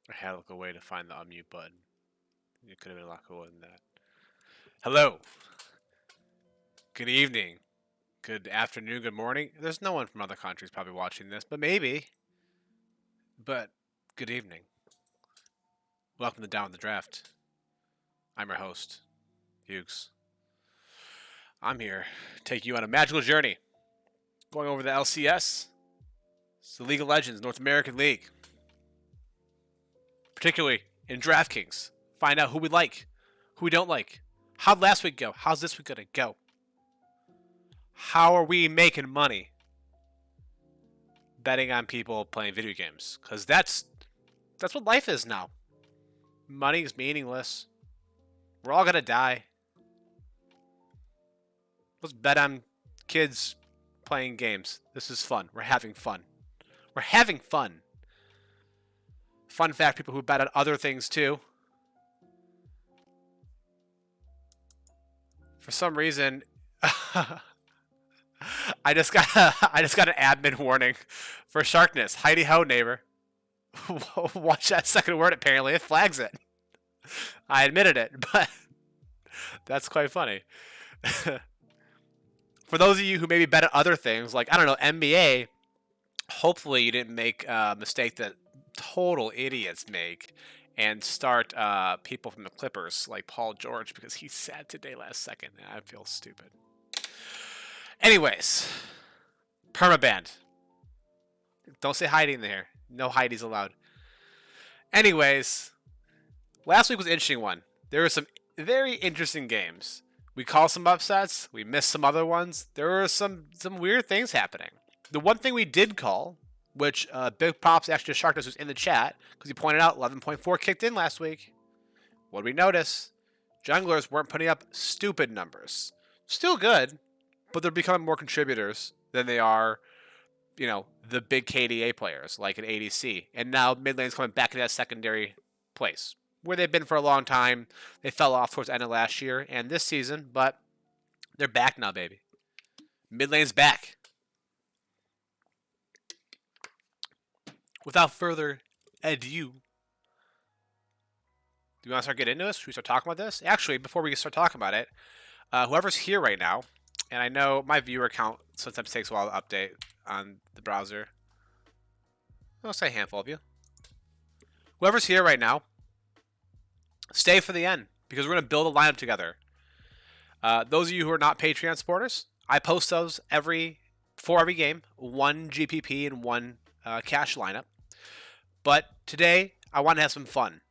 I had to look away to find the unmute button. It could have been a lot cooler than that. Hello. Good evening. Good afternoon. Good morning. There's no one from other countries probably watching this, but maybe. But good evening. Welcome to Down the Draft. I'm your host, Eugs. I'm here to take you on a magical journey, going over the LCS. It's the League of Legends, North American League. Particularly in DraftKings. Find out who we like, who we don't like. How'd last week go? How's this week gonna go? How are we making money betting on people playing video games? Because that's what life is now. Money is meaningless. We're all gonna die. Let's bet on kids playing games. This is fun. We're having fun. We're having fun. Fun fact, people who bet on other things too. For some reason, I just got an admin warning for Sharkness. Heidi ho, neighbor. Watch that second word. Apparently, it flags it. I admitted it, but that's quite funny. For those of you who maybe bet on other things, like I don't know NBA, hopefully you didn't make a mistake that total idiots make and start people from the Clippers like Paul George because he sad today last second. I feel stupid. Anyways, permaband. Don't say Heidi in there. No Heidi's allowed. Anyways, last week was an interesting one. There were some very interesting games. We called some upsets. We missed some other ones. There were some weird things happening. The one thing we did call, which big props actually to Sharkness who's in the chat, because he pointed out 11.4 kicked in last week. What did we notice? Junglers weren't putting up stupid numbers. Still good, but they're becoming more contributors than they are, the big KDA players like an ADC. And now mid lane's coming back to that secondary place where they've been for a long time. They fell off towards the end of last year and this season, but they're back now, baby. Mid lane's back. Without further ado, do you want to start getting into this? Should we start talking about this? Actually, before we start talking about it, whoever's here right now, and I know my viewer count sometimes takes a while to update on the browser. I'll say a handful of you. Whoever's here right now, stay for the end because we're going to build a lineup together. Those of you who are not Patreon supporters, I post those for every game, one GPP and one cash lineup. But today, I want to have some fun.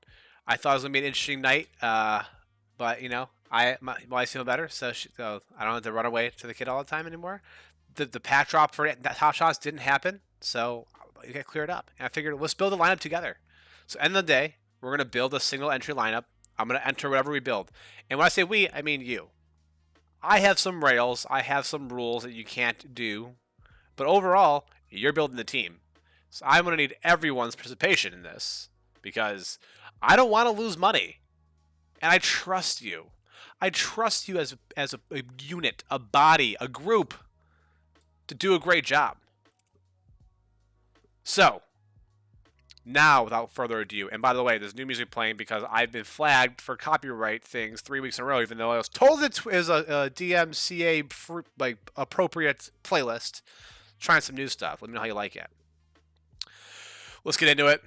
I thought it was going to be an interesting night, but my wife feels better, so I don't have to run away to the kid all the time anymore. The pack drop for that top shots didn't happen, so it got cleared up. And I figured let's build a lineup together. So end of the day, we're going to build a single entry lineup. I'm going to enter whatever we build. And when I say we, I mean you. I have some rails. I have some rules that you can't do. But overall, you're building the team. So I'm going to need everyone's participation in this because I don't want to lose money. And I trust you. I trust you as a unit, a body, a group to do a great job. So, now, without further ado, and by the way, there's new music playing because I've been flagged for copyright things 3 weeks in a row, even though I was told it is a DMCA appropriate playlist. Trying some new stuff. Let me know how you like it. Let's get into it.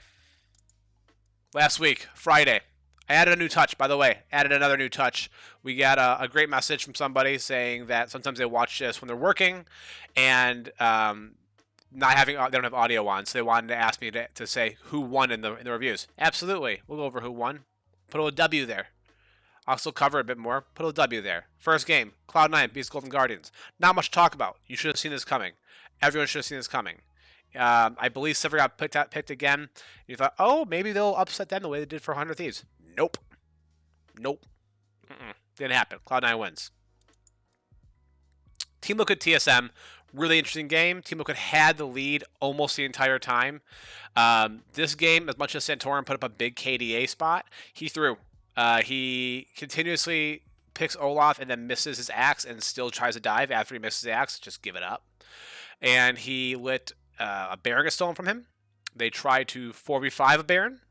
Last week, Friday, I added a new touch, by the way. Added another new touch. We got a great message from somebody saying that sometimes they watch this when they're working and they don't have audio on, so they wanted to ask me to say who won in the reviews. Absolutely. We'll go over who won. Put a little W there. I'll still cover a bit more. Put a little W there. First game, Cloud9 beats Golden Guardians. Not much to talk about. You should have seen this coming. Everyone should have seen this coming. I believe Silver got picked again. You thought, oh, maybe they'll upset them the way they did for 100 Thieves. Nope. Didn't happen. Cloud9 wins. Team Liquid TSM, really interesting game. Team Liquid had the lead almost the entire time. This game, as much as Santorin put up a big KDA spot, he threw. He continuously picks Olaf and then misses his axe and still tries to dive after he misses the axe. Just give it up. And he lit a Baron get stolen from him. They tried to 4v5 a Baron,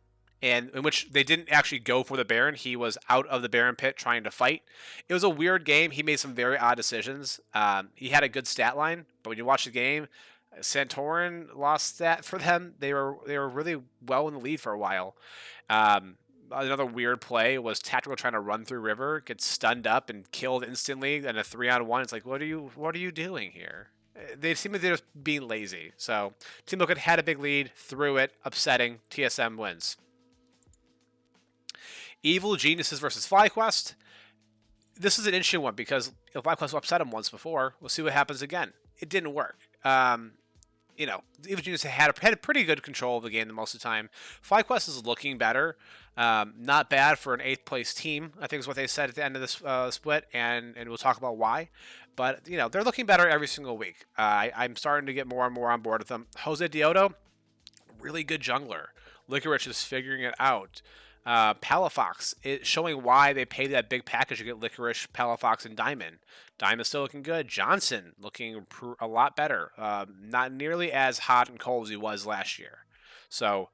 and in which they didn't actually go for the Baron. He was out of the Baron pit trying to fight. It was a weird game. He made some very odd decisions. He had a good stat line, but when you watch the game, Santorin lost that for them. They were really well in the lead for a while. Another weird play was Tactical trying to run through River, gets stunned up and killed instantly, and a 3-on-1. It's like, what are you doing here? They seem like they're just being lazy. So Team Liquid had a big lead, threw it, upsetting. TSM wins. Evil Geniuses versus FlyQuest. This is an interesting one because FlyQuest upset him once before. We'll see what happens again. It didn't work. Evil Genius had a pretty good control of the game most of the time. FlyQuest is looking better. Not bad for an 8th place team, I think is what they said at the end of this split, and we'll talk about why. But, they're looking better every single week. I'm starting to get more and more on board with them. Jose Diodo, really good jungler. Licorice is figuring it out. Palafox, showing why they paid that big package to get Licorice, Palafox, and Diamond. Diamond's still looking good. Johnson looking a lot better. Not nearly as hot and cold as he was last year. So,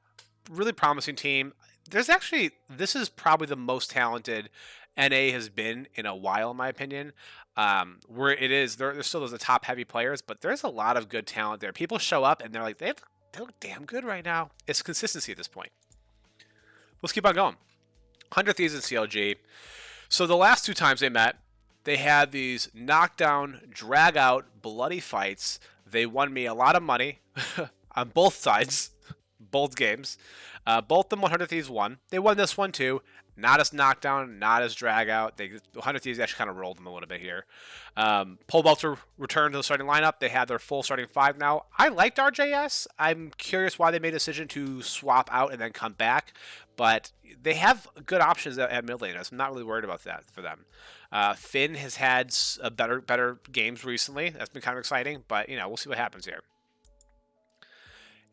really promising team. This is probably the most talented NA has been in a while, in my opinion. Where it is, there's still those top heavy players, but there's a lot of good talent there. People show up and they're like, they look damn good right now. It's consistency at this point. Let's keep on going. 100 Thieves and CLG. So the last 2 times they met, they had these knockdown, drag-out, bloody fights. They won me a lot of money on both sides, both games. Both them 100 Thieves won. They won this one too. Not as knockdown, not as drag-out. 100 Thieves actually kind of rolled them a little bit here. Pole Belter returned to the starting lineup. They had their full starting 5 now. I liked RJS. I'm curious why they made a decision to swap out and then come back. But they have good options at mid lane. I'm not really worried about that for them. Finn has had better games recently. That's been kind of exciting. But, we'll see what happens here.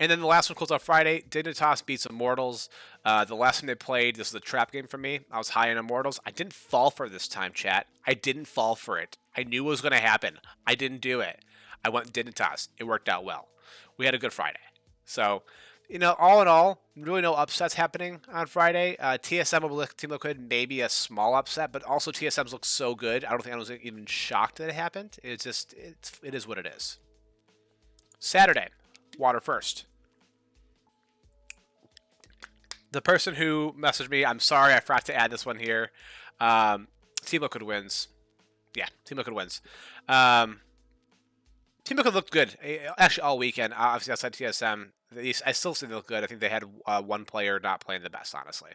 And then the last one closed out Friday. Dignitas beats Immortals. The last time they played, this was a trap game for me. I was high in Immortals. I didn't fall for it this time, chat. I didn't fall for it. I knew it was going to happen. I didn't do it. I went Dignitas. It worked out well. We had a good Friday. So, all in all, really no upsets happening on Friday. TSM over Team Liquid, maybe a small upset, but also TSM's look so good. I don't think I was even shocked that it happened. It is what it is. Saturday, water first. The person who messaged me, I'm sorry, I forgot to add this one here. Team Liquid wins. Yeah, Team Liquid wins. Team Liquid looked good, actually, all weekend. Obviously, outside TSM, I still think they look good. I think they had one player not playing the best, honestly.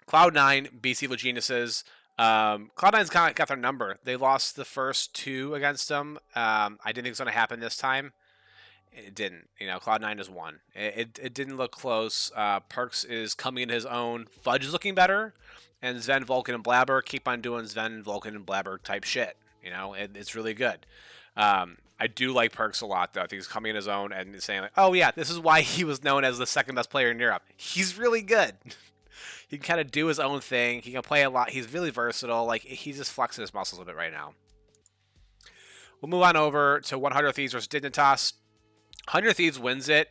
Cloud9 beats Evil Geniuses. Cloud9's kind of got their number. They lost the first 2 against them. I didn't think it was going to happen this time. It didn't. Cloud9 is 1. It didn't look close. Perks is coming in his own. Fudge is looking better. And Sven, Vulcan, and Blabber keep on doing Sven, Vulcan, and Blabber type shit. It's really good. I do like Perks a lot, though. I think he's coming in his own and saying, like, oh, yeah, this is why he was known as the second best player in Europe. He's really good. He can kind of do his own thing. He can play a lot. He's really versatile. Like, he's just flexing his muscles a bit right now. We'll move on over to 100 Thieves versus Dignitas. 100 Thieves wins it.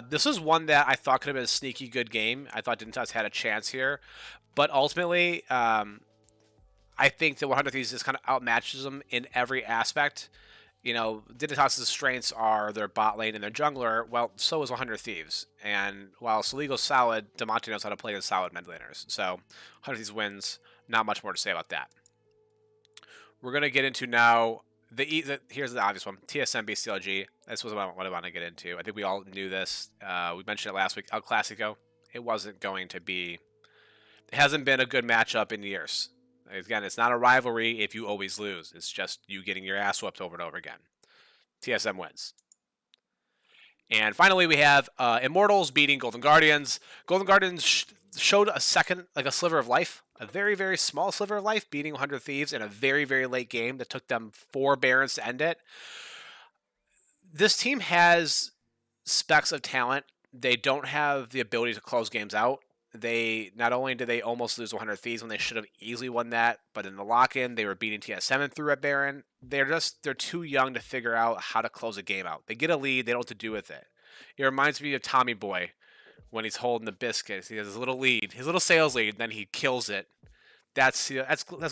This is one that I thought could have been a sneaky good game. I thought Dignitas had a chance here. But ultimately, I think that 100 Thieves just kind of outmatches them in every aspect. Dignitas' strengths are their bot lane and their jungler. Well, so is 100 Thieves. And while Soligo's solid, Demonte knows how to play against solid mid laners. So 100 Thieves wins. Not much more to say about that. We're going to get into now... here's the obvious one. TSM beats CLG. This was what I want to get into. I think we all knew this. We mentioned it last week. El Clasico. It wasn't going to be... It hasn't been a good matchup in years. Again, it's not a rivalry if you always lose. It's just you getting your ass whooped over and over again. TSM wins. And finally, we have Immortals beating Golden Guardians. Golden Guardians showed a sliver of life. A very, very small sliver of life, beating 100 Thieves in a very, very late game that took them 4 Barons to end it. This team has specks of talent. They don't have the ability to close games out. Not only did they almost lose 100 Thieves when they should have easily won that, but in the lock-in, they were beating TS7 through a Baron. They're too young to figure out how to close a game out. They get a lead, they don't know what to do with it. It reminds me of Tommy Boy when he's holding the biscuits. He has his little lead, his little sales lead, and then he kills it. That's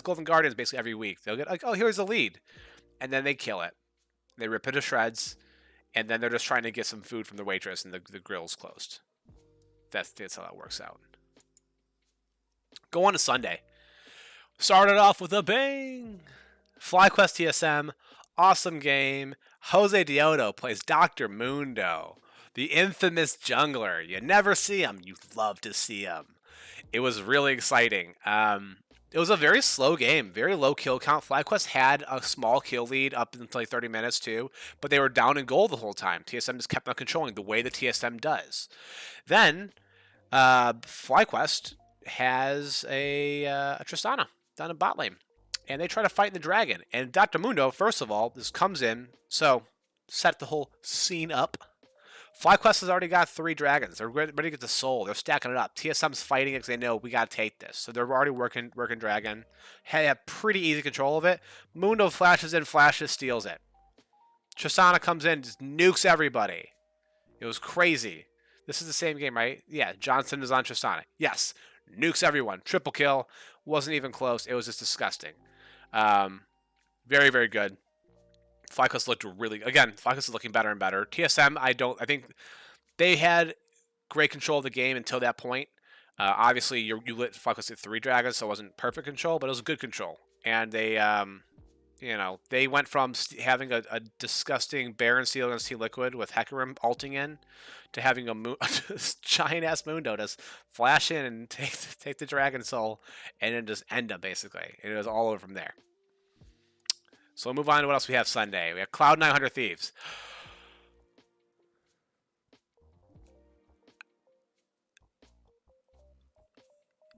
Golden Guardians basically every week. They'll get like, oh, here's the lead, and then they kill it. They rip it to shreds, and then they're just trying to get some food from the waitress, and the grill's closed. That's how that works out. Go on to Sunday. Started off with a bang. FlyQuest TSM, awesome game. Jose Dioto plays Dr. Mundo, the infamous jungler. You never see him. You love to see him. It was really exciting. It was a very slow game, very low kill count. FlyQuest had a small kill lead up until like 30 minutes too, but they were down in goal the whole time. TSM just kept on controlling the way the TSM does. Then FlyQuest has a Tristana down in bot lane, and they try to fight the dragon. And Dr. Mundo, first of all, this comes in, so set the whole scene up. FlyQuest has already got 3 dragons. They're ready to get the soul. They're stacking it up. TSM's fighting it because they know we got to take this. So they're already working dragon. They have pretty easy control of it. Mundo flashes in, steals it. Tristana comes in, just nukes everybody. It was crazy. This is the same game, right? Yeah, Johnson is on Tristana. Yes, nukes everyone. Triple kill. Wasn't even close. It was just disgusting. Very, very good. FlyQuest looked FlyQuest is looking better and better. TSM, I think they had great control of the game until that point. Obviously, you lit FlyQuest at 3 dragons, so it wasn't perfect control, but it was good control. And they, they went from having a disgusting Baron Seal against Team Liquid with Hecarim ulting in to having a giant-ass Mundo just flash in and take the Dragon Soul and then just end up, basically. And it was all over from there. So we'll move on to what else we have Sunday. We have Cloud 900 Thieves.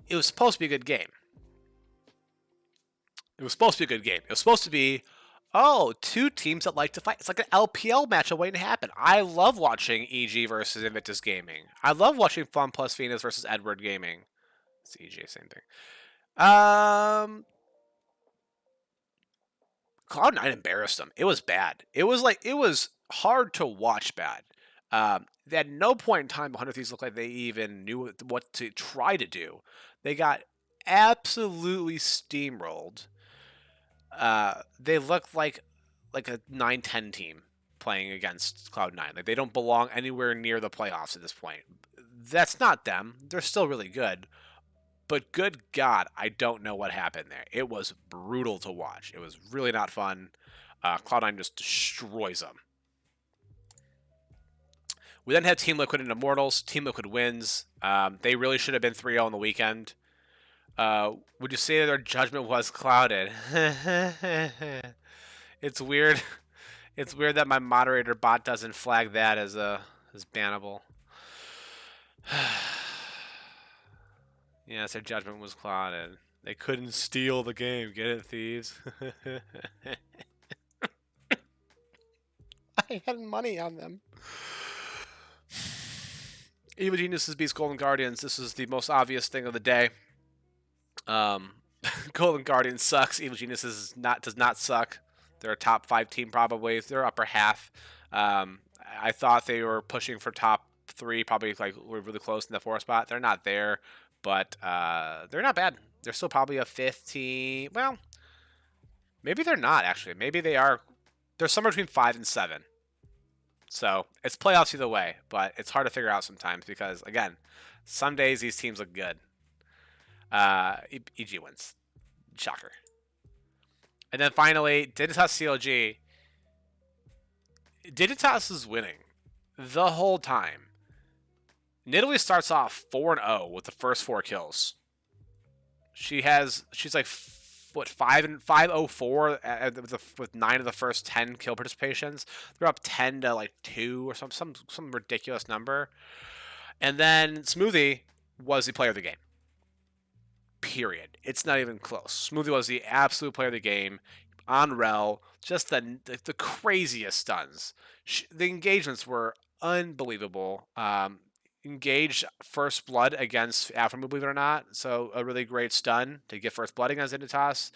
It was supposed to be a good game. It was supposed to be, 2 teams that like to fight. It's like an LPL matchup waiting to happen. I love watching EG versus Invictus Gaming. I love watching Fun Plus Venus versus Edward Gaming. It's EG, same thing. Cloud9 embarrassed them. It was bad. It was hard to watch bad. At no point in time, 100 Thieves looked like they even knew what to try to do. They got absolutely steamrolled. They look like a 9-10 team playing against Cloud9. Like, they don't belong anywhere near the playoffs at this point. That's not them. They're still really good. But good God, I don't know what happened there. It was brutal to watch. It was really not fun. Cloud9 just destroys them. We then have Team Liquid and Immortals. Team Liquid wins. They really should have been 3-0 on the weekend. Would you say their judgment was clouded? It's weird. It's weird that my moderator bot doesn't flag that as bannable. Yes, their judgment was clouded. They couldn't steal the game. Get it, Thieves? I had money on them. Evil Geniuses beats Golden Guardians. This is the most obvious thing of the day. Golden Guardians sucks. Evil Geniuses does not suck. They're a top 5 team probably. They're upper half. I thought they were pushing for top 3, probably like we're really close in the 4 spot. They're not there, but they're not bad. They're still probably a 5th team. Well, maybe they're not actually. Maybe they are. They're somewhere between 5 and 7. So it's playoffs either way, but it's hard to figure out sometimes because, again, some days these teams look good. EG wins. Shocker. And then finally, Dignitas CLG. Dignitas is winning the whole time. Nidalee starts off 4-0 with the first 4 kills. She's like 504 with 9 of the first 10 kill participations. They're up 10 to like 2 or some ridiculous number. And then Smoothie was the player of the game. Period. It's not even close. Smoothie was the absolute player of the game. On Rel, just the craziest stuns. The engagements were unbelievable. Engaged first blood against Aftermoon, believe it or not. So a really great stun to get first blood against Dignitas.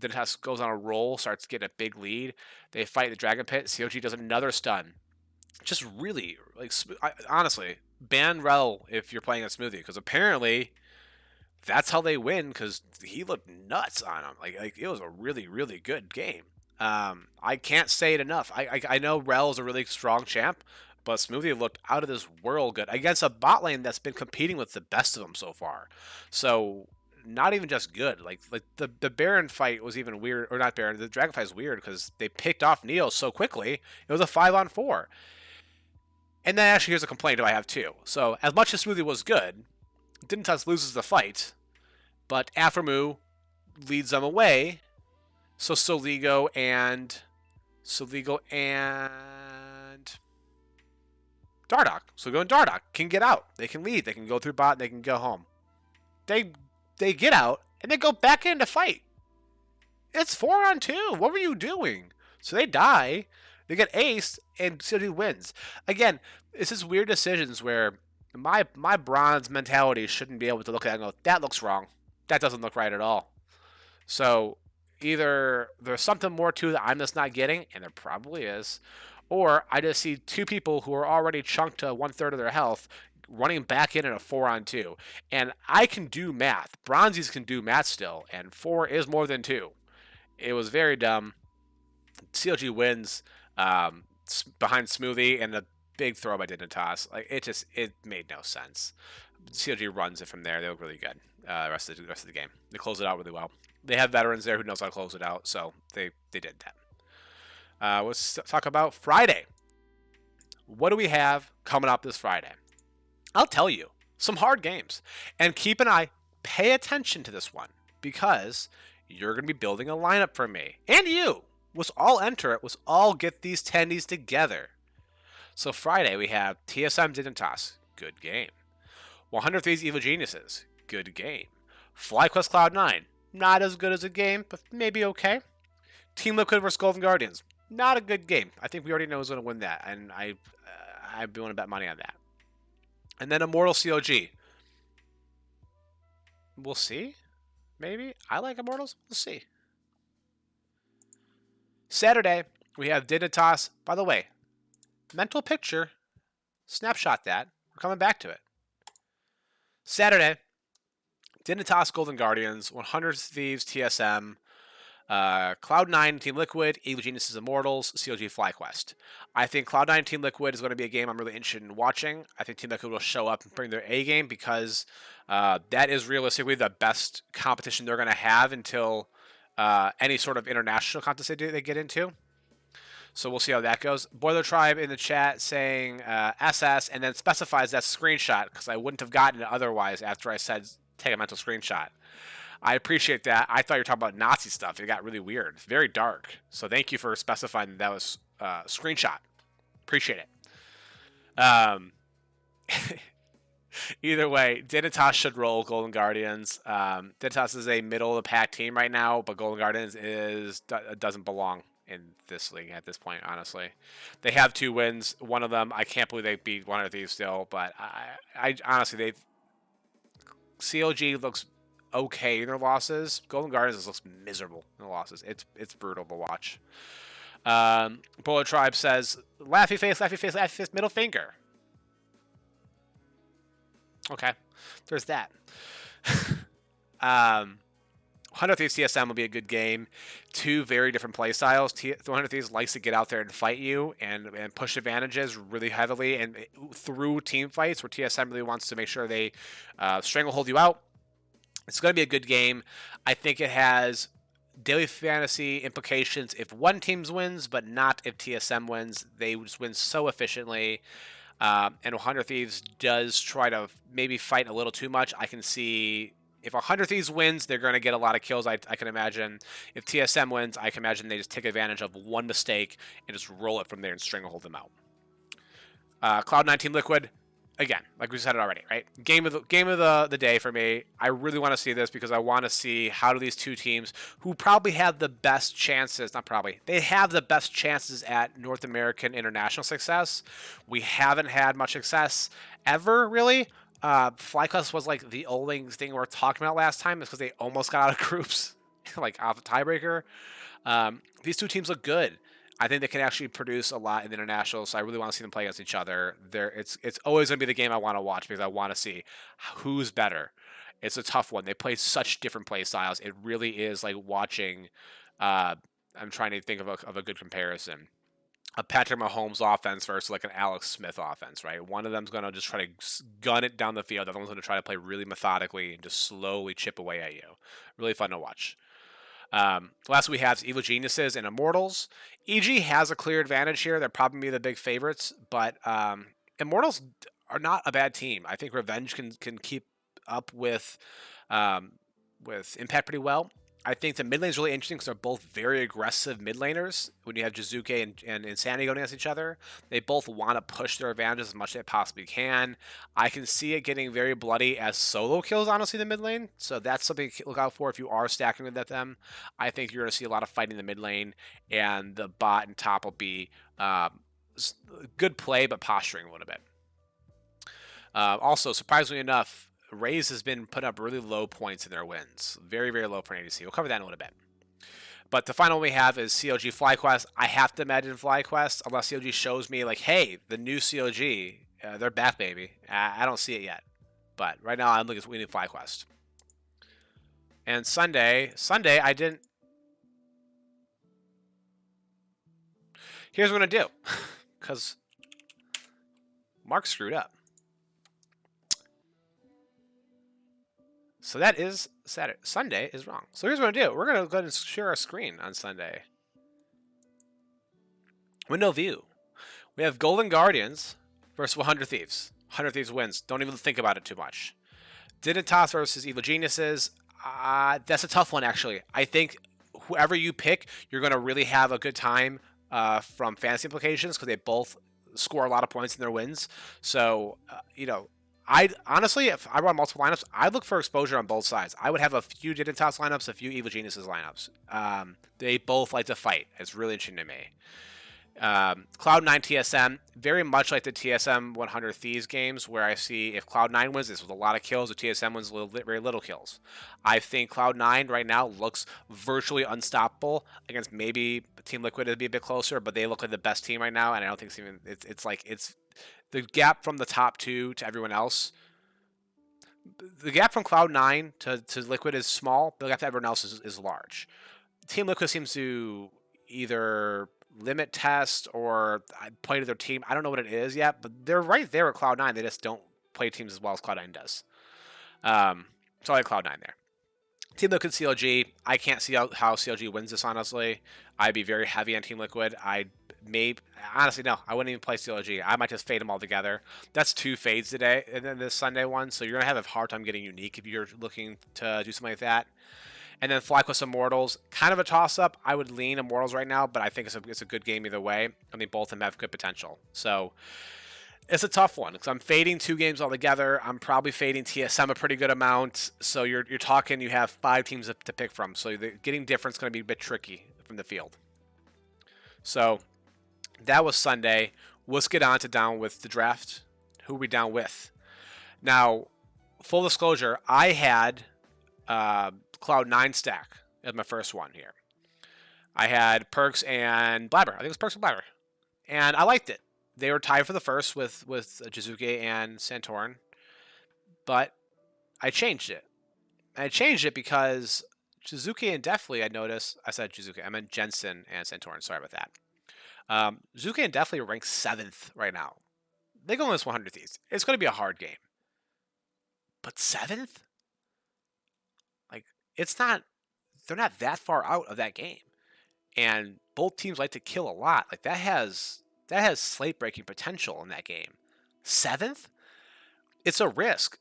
Dignitas goes on a roll, starts getting a big lead. They fight the Dragon Pit. COG does another stun. Just really, honestly, ban Rel if you're playing a Smoothie, because apparently that's how they win. Because he looked nuts on him. Like it was a really good game. I can't say it enough. I know Rel is a really strong champ, but Smoothie looked out of this world good against a bot lane that's been competing with the best of them so far. So not even just good. Like the Baron fight was even weird, or not Baron. The Dragon fight is weird because they picked off Neo so quickly. It was a 5-on-4. And then actually, here's a complaint I have too. So as much as Smoothie was good, Dignitas loses the fight, but Aphromoo leads them away. So Soligo and Dardoch. Soligo and Dardoch can get out. They can lead. They can go through bot. And they can go home. They get out and they go back in to fight. It's 4-on-2. What were you doing? So they die. They get aced, and City wins. Again, it's just weird decisions where my bronze mentality shouldn't be able to look at it and go, that looks wrong. That doesn't look right at all. So either there's something more to that I'm just not getting, and there probably is, or I just see two people who are already chunked to 1/3 of their health running back in a 4-on-2. And I can do math. Bronzies can do math still, and 4 is more than 2. It was very dumb. CLG wins behind Smoothie and the big throw by Dignitas. Like it made no sense. CLG runs it from there. They look really good. Rest of the game, they close it out really well. They have veterans there who knows how to close it out, so they did that. Let's talk about Friday. What do we have coming up this Friday? I'll tell you, some hard games, and keep an eye. Pay attention to this one because you're going to be building a lineup for me and you. Let's all enter it. Let's all get these tendies together. So Friday we have TSM Dignitas. Good game. 100 Thieves Evil Geniuses. Good game. FlyQuest Cloud9. Not as good as a game, but maybe okay. Team Liquid vs Golden Guardians. Not a good game. I think we already know who's going to win that, and I want to bet money on that. And then Immortals COG. We'll see. Maybe. I like Immortals. We'll see. Saturday, we have Dignitas. By the way, mental picture. Snapshot that. We're coming back to it. Saturday, Dignitas Golden Guardians, 100 Thieves TSM, Cloud9 Team Liquid, Evil Geniuses Immortals, CLG FlyQuest. I think Cloud9 Team Liquid is going to be a game I'm really interested in watching. I think Team Liquid will show up and bring their A game because that is realistically the best competition they're going to have until any sort of international contest they get into. So we'll see how that goes. Boiler Tribe in the chat saying SS and then specifies that screenshot because I wouldn't have gotten it otherwise after I said take a mental screenshot. I appreciate that. I thought you were talking about Nazi stuff. It got really weird. It's very dark. So thank you for specifying that was a screenshot. Appreciate it. Either way, Dignitas should roll Golden Guardians. Dignitas is a middle of the pack team right now, but Golden Guardians doesn't belong in this league at this point, honestly. They have 2 wins. One of them, I can't believe they beat one of these still, but I honestly, CLG looks okay in their losses. Golden Guardians looks miserable in the losses. It's brutal to watch. Bullet Tribe says, laughy face, laughy face, laughy face, middle finger. Okay, there's that. 100 Thieves TSM will be a good game. 2 very different play styles. 100 Thieves likes to get out there and fight you and push advantages really heavily and through team fights where TSM really wants to make sure they stranglehold you out. It's going to be a good game. I think it has daily fantasy implications if one team wins, but not if TSM wins. They just win so efficiently. And 100 Thieves does try to maybe fight a little too much. I can see if 100 Thieves wins, they're going to get a lot of kills, I can imagine. If TSM wins, I can imagine they just take advantage of one mistake and just roll it from there and stranglehold them out. Cloud9 Team Liquid, again, like we said it already, right? Game of the day for me. I really want to see this because I want to see how do these two teams who probably have the best chances, not probably, they have the best chances at North American international success. We haven't had much success ever, really. FlyQuest was like the only thing we were talking about last time is because they almost got out of groups, like off a tiebreaker. These two teams look good. I think they can actually produce a lot in the international, so I really want to see them play against each other. It's always going to be the game I want to watch because I want to see who's better. It's a tough one. They play such different play styles. It really is like watching. Uh, I'm trying to think of a good comparison. A Patrick Mahomes offense versus like an Alex Smith offense, right? One of them's going to just try to gun it down the field. The other one's going to try to play really methodically and just slowly chip away at you. Really fun to watch. Last we have Evil Geniuses and Immortals. EG has a clear advantage here. They're probably the big favorites, but Immortals are not a bad team. I think Revenge can keep up um, with Impact pretty well. I think the mid lane is really interesting because they're both very aggressive mid laners. When you have Jizuke and Insanity going against each other, they both want to push their advantages as much as they possibly can. I can see it getting very bloody as solo kills, honestly, in the mid lane. So that's something to look out for if you are stacking with them. I think you're going to see a lot of fighting in the mid lane, and the bot and top will be good play, but posturing a little bit. Also, surprisingly enough, Raze has been putting up really low points in their wins. Very, very low for an ADC. We'll cover that in a little bit. But the final one we have is COG FlyQuest. I have to imagine FlyQuest, unless COG shows me, like, hey, the new COG, they're back, baby. I don't see it yet. But right now, I'm looking at winning FlyQuest. And Sunday, I didn't... Here's what I'm going to do. Because Mark screwed up. So that is Saturday. Sunday is wrong. So here's what I'm going to do. We're going to go ahead and share our screen on Sunday. Window view. We have Golden Guardians versus 100 Thieves. 100 Thieves wins. Don't even think about it too much. Dignitas versus Evil Geniuses. That's a tough one, actually. I think whoever you pick, you're going to really have a good time from fantasy implications because they both score a lot of points in their wins. So, I honestly, if I run multiple lineups, I'd look for exposure on both sides. I would have a few Dignitas lineups, a few Evil Geniuses lineups. They both like to fight. It's really interesting to me. Cloud9 TSM, very much like the TSM 100 Thieves games, where I see if Cloud9 wins this with a lot of kills, if TSM wins very little kills. I think Cloud9 right now looks virtually unstoppable against maybe Team Liquid to be a bit closer, but they look like the best team right now, and I don't think it's the gap from the top two to everyone else. The gap from Cloud9 to Liquid is small, but the gap to everyone else is large. Team Liquid seems to either limit test or play to their team. I don't know what it is yet, but they're right there at Cloud9. They just don't play teams as well as Cloud9 does. So I like Cloud9 there. Team Liquid CLG, I can't see how CLG wins this, honestly. I'd be very heavy on Team Liquid. Honestly, no, I wouldn't even play CLG. I might just fade them all together. That's 2 fades today, and then this Sunday one, so you're going to have a hard time getting unique if you're looking to do something like that. And then FlyQuest Immortals, kind of a toss-up. I would lean Immortals right now, but I think it's a good game either way. I mean, both of them have good potential. So it's a tough one because I'm fading 2 games altogether. I'm probably fading TSM a pretty good amount. So you're talking you have 5 teams to pick from. So getting different is going to be a bit tricky from the field. So that was Sunday. Let's get on to down with the draft. Who are we down with? Now, full disclosure, I had Cloud9 stack as my first one here. I had Perks and Blabber. I think it was Perks and Blabber. And I liked it. They were tied for the first with Jizuke and Santorin. But I changed it. And I changed it because Jizuke and Deathly, I noticed. I said Jizuke. I meant Jensen and Santorin. Sorry about that. Jizuke and Deathly are ranked 7th right now. They go against 100 Thieves. It's going to be a hard game. But 7th? Like, they're not that far out of that game. And both teams like to kill a lot. Like, that has slate breaking potential in that game. 7th? It's a risk.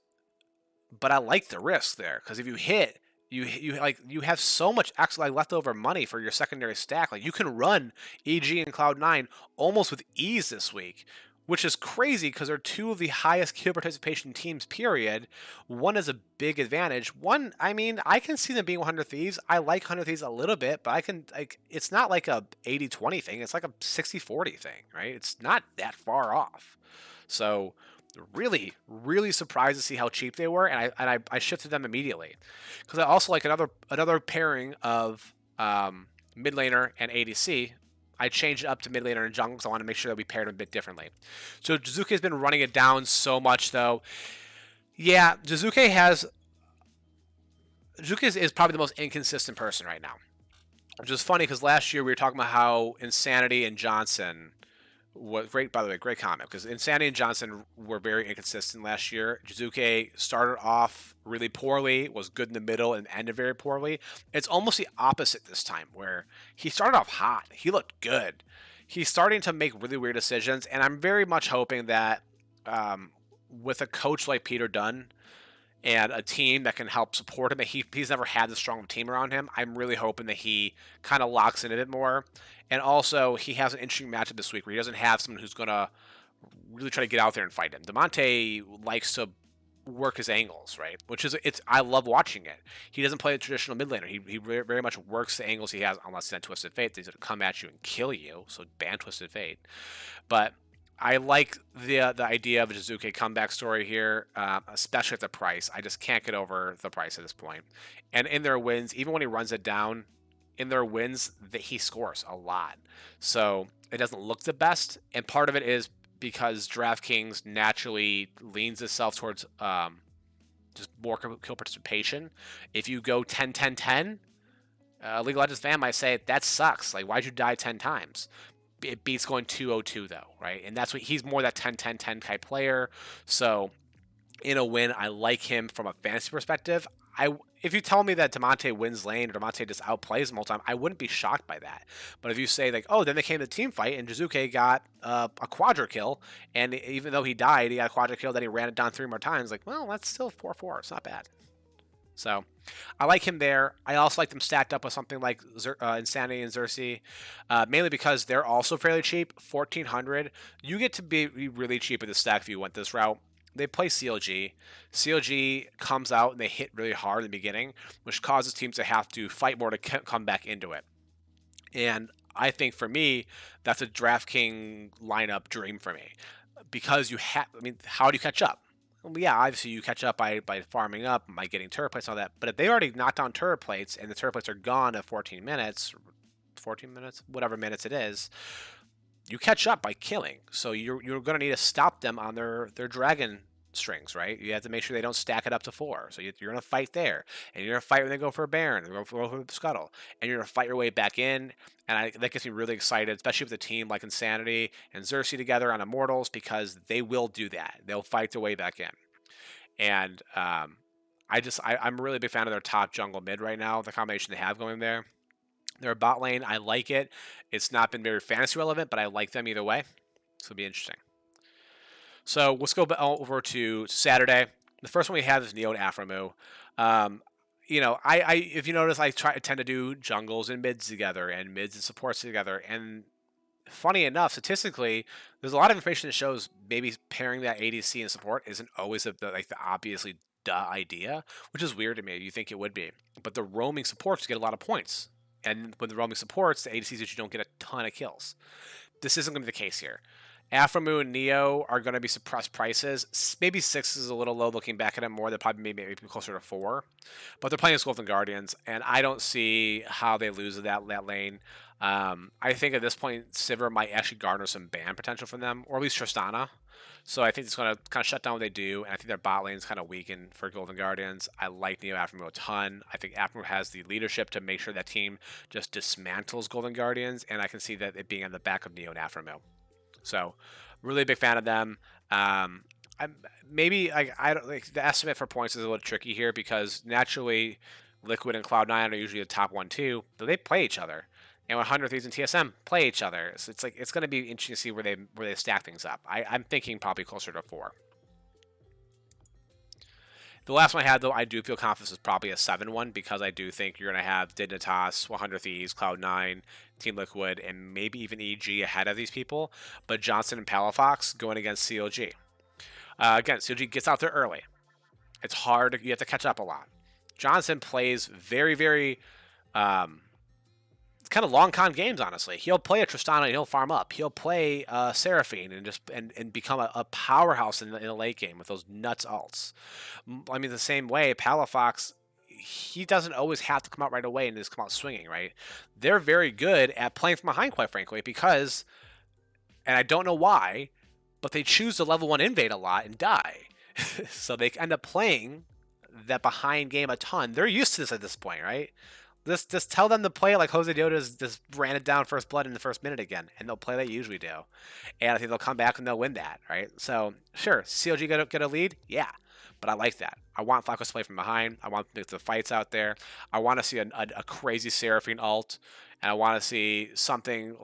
But I like the risk there. Because if you hit, you have so much actually leftover money for your secondary stack. Like, you can run EG and Cloud9 almost with ease this week, which is crazy because they're 2 of the highest kill participation teams, period. One is a big advantage. One, I mean, I can see them being 100 Thieves. I like 100 Thieves a little bit, but it's not like a 80-20 thing. It's like a 60-40 thing, right? It's not that far off. So really, really surprised to see how cheap they were, and I shifted them immediately. Because I also like another pairing of mid laner and ADC, I changed it up to mid laner and jungle because I want to make sure that we paired him a bit differently. So Jizuke's been running it down so much, though. Yeah, Jizuke is probably the most inconsistent person right now. Which is funny because last year we were talking about how Insanity and Johnson was great. By the way, great comment, because Insanity and Johnson were very inconsistent last year. Jizuke started off really poorly, was good in the middle, and ended very poorly. It's almost the opposite this time, where he started off hot. He looked good. He's starting to make really weird decisions, and I'm very much hoping that with a coach like Peter Dunn and a team that can help support him. He's never had this strong team around him. I'm really hoping that he kind of locks in a bit more. And also, he has an interesting matchup this week where he doesn't have someone who's going to really try to get out there and fight him. Demonte likes to work his angles, right? I love watching it. He doesn't play a traditional mid laner. He very much works the angles he has, unless it's not Twisted Fate. He's going to come at you and kill you, so ban Twisted Fate. But I like the idea of a Jizuke comeback story here, especially at the price. I just can't get over the price at this point. And in their wins, even when he runs it down, in their wins, he scores a lot. So it doesn't look the best. And part of it is because DraftKings naturally leans itself towards just more kill participation. If you go 10-10-10, League of Legends fan might say, that sucks. Like, why'd you die 10 times? It beats going 2-0-2 though, right? And that's what he's more that 10-10-10 type player. So in a win, I like him from a fantasy perspective. If you tell me that Demonte wins lane or Demonte just outplays him all the time, I wouldn't be shocked by that. But if you say like, oh, then they came to the team fight and Jizuke got a quadra kill, and even though he died, he got a quadra kill, then he ran it down 3 more times. Like, well, that's still 4-4. It's not bad. So I like him there. I also like them stacked up with something like Insanity and Xerxes, mainly because they're also fairly cheap, 1,400. You get to be really cheap with the stack if you went this route. They play CLG. CLG comes out and they hit really hard in the beginning, which causes teams to have to fight more to come back into it. And I think for me, that's a DraftKings lineup dream for me. Because how do you catch up? Well, yeah, obviously you catch up by farming up, by getting turret plates and all that. But if they already knocked down turret plates and the turret plates are gone at 14 minutes, whatever minutes it is, you catch up by killing. So you're going to need to stop them on their dragon strings, right? You have to make sure they don't stack it up to 4. So you're going to fight there. And you're going to fight when they go for a Baron, and they go for a Scuttle. And you're going to fight your way back in. And that gets me really excited, especially with a team like Insanity and Xerxes together on Immortals, because they will do that. They'll fight their way back in. And I'm a really big fan of their top jungle mid right now, the combination they have going there. Their bot lane, I like it. It's not been very fantasy relevant, but I like them either way. So it'll be interesting. So let's go over to Saturday. The first one we have is Neo and Aphromoo. If you notice, I tend to do jungles and mids together, and mids and supports together. And funny enough, statistically, there's a lot of information that shows maybe pairing that ADC and support isn't always the obviously idea, which is weird to me. You think it would be, but the roaming supports get a lot of points, and with the roaming supports, the ADCs that you don't get a ton of kills. This isn't going to be the case here. Aphromoo and Neo are going to be suppressed prices. Maybe 6 is a little low looking back at it more. They're probably maybe closer to 4. But they're playing as Golden Guardians, and I don't see how they lose that lane. I think at this point, Sivir might actually garner some ban potential from them, or at least Tristana. So I think it's going to kind of shut down what they do, and I think their bot lane is kind of weakened for Golden Guardians. I like Neo Aphromoo a ton. I think Aphromoo has the leadership to make sure that team just dismantles Golden Guardians, and I can see that it being on the back of Neo and Aphromoo. So, really big fan of them. The estimate for points is a little tricky here because naturally, Liquid and Cloud9 are usually the top 1-2, but they play each other. And when 100 Thieves and TSM play each other, so it's going to be interesting to see where they stack things up. I'm thinking probably closer to 4. The last one I had, though, I do feel confident is probably a 7-1 because I do think you're going to have Dignitas, 100 Thieves, Cloud9, Team Liquid, and maybe even EG ahead of these people. But Johnson and Palafox going against CLG. Again, CLG gets out there early. It's hard. You have to catch up a lot. Johnson plays very, very kind of long con games, honestly. He'll play a Tristana and he'll farm up. He'll play Seraphine and become a powerhouse in the late game with those nuts alts. I mean, the same way, Palafox, he doesn't always have to come out right away and just come out swinging, right? They're very good at playing from behind, quite frankly, because, and I don't know why, but they choose to level 1 invade a lot and die. So they end up playing that behind game a ton. They're used to this at this point, right? Just tell them to play like Jose Dioda's just ran it down first blood in the first minute again, and they'll play like they usually do. And I think they'll come back and they'll win that, right? So, sure, CLG get a lead? Yeah. But I like that. I want Flacco to play from behind. I want the fights out there. I want to see a crazy Seraphine ult, and I want to see something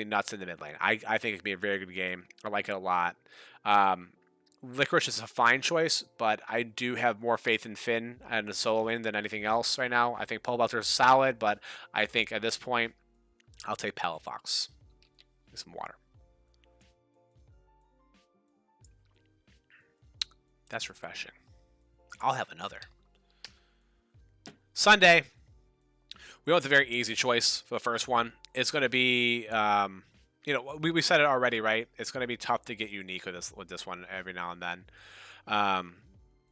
nuts in the mid lane. I think it could be a very good game. I like it a lot. Licorice is a fine choice, but I do have more faith in Finn and the solo lane than anything else right now. I think Pole Belter is solid, but I think at this point, I'll take Palafox. Get some water. That's refreshing. I'll have another. Sunday. We went with a very easy choice for the first one. It's going to be, we said it already, right? It's going to be tough to get unique with this one every now and then,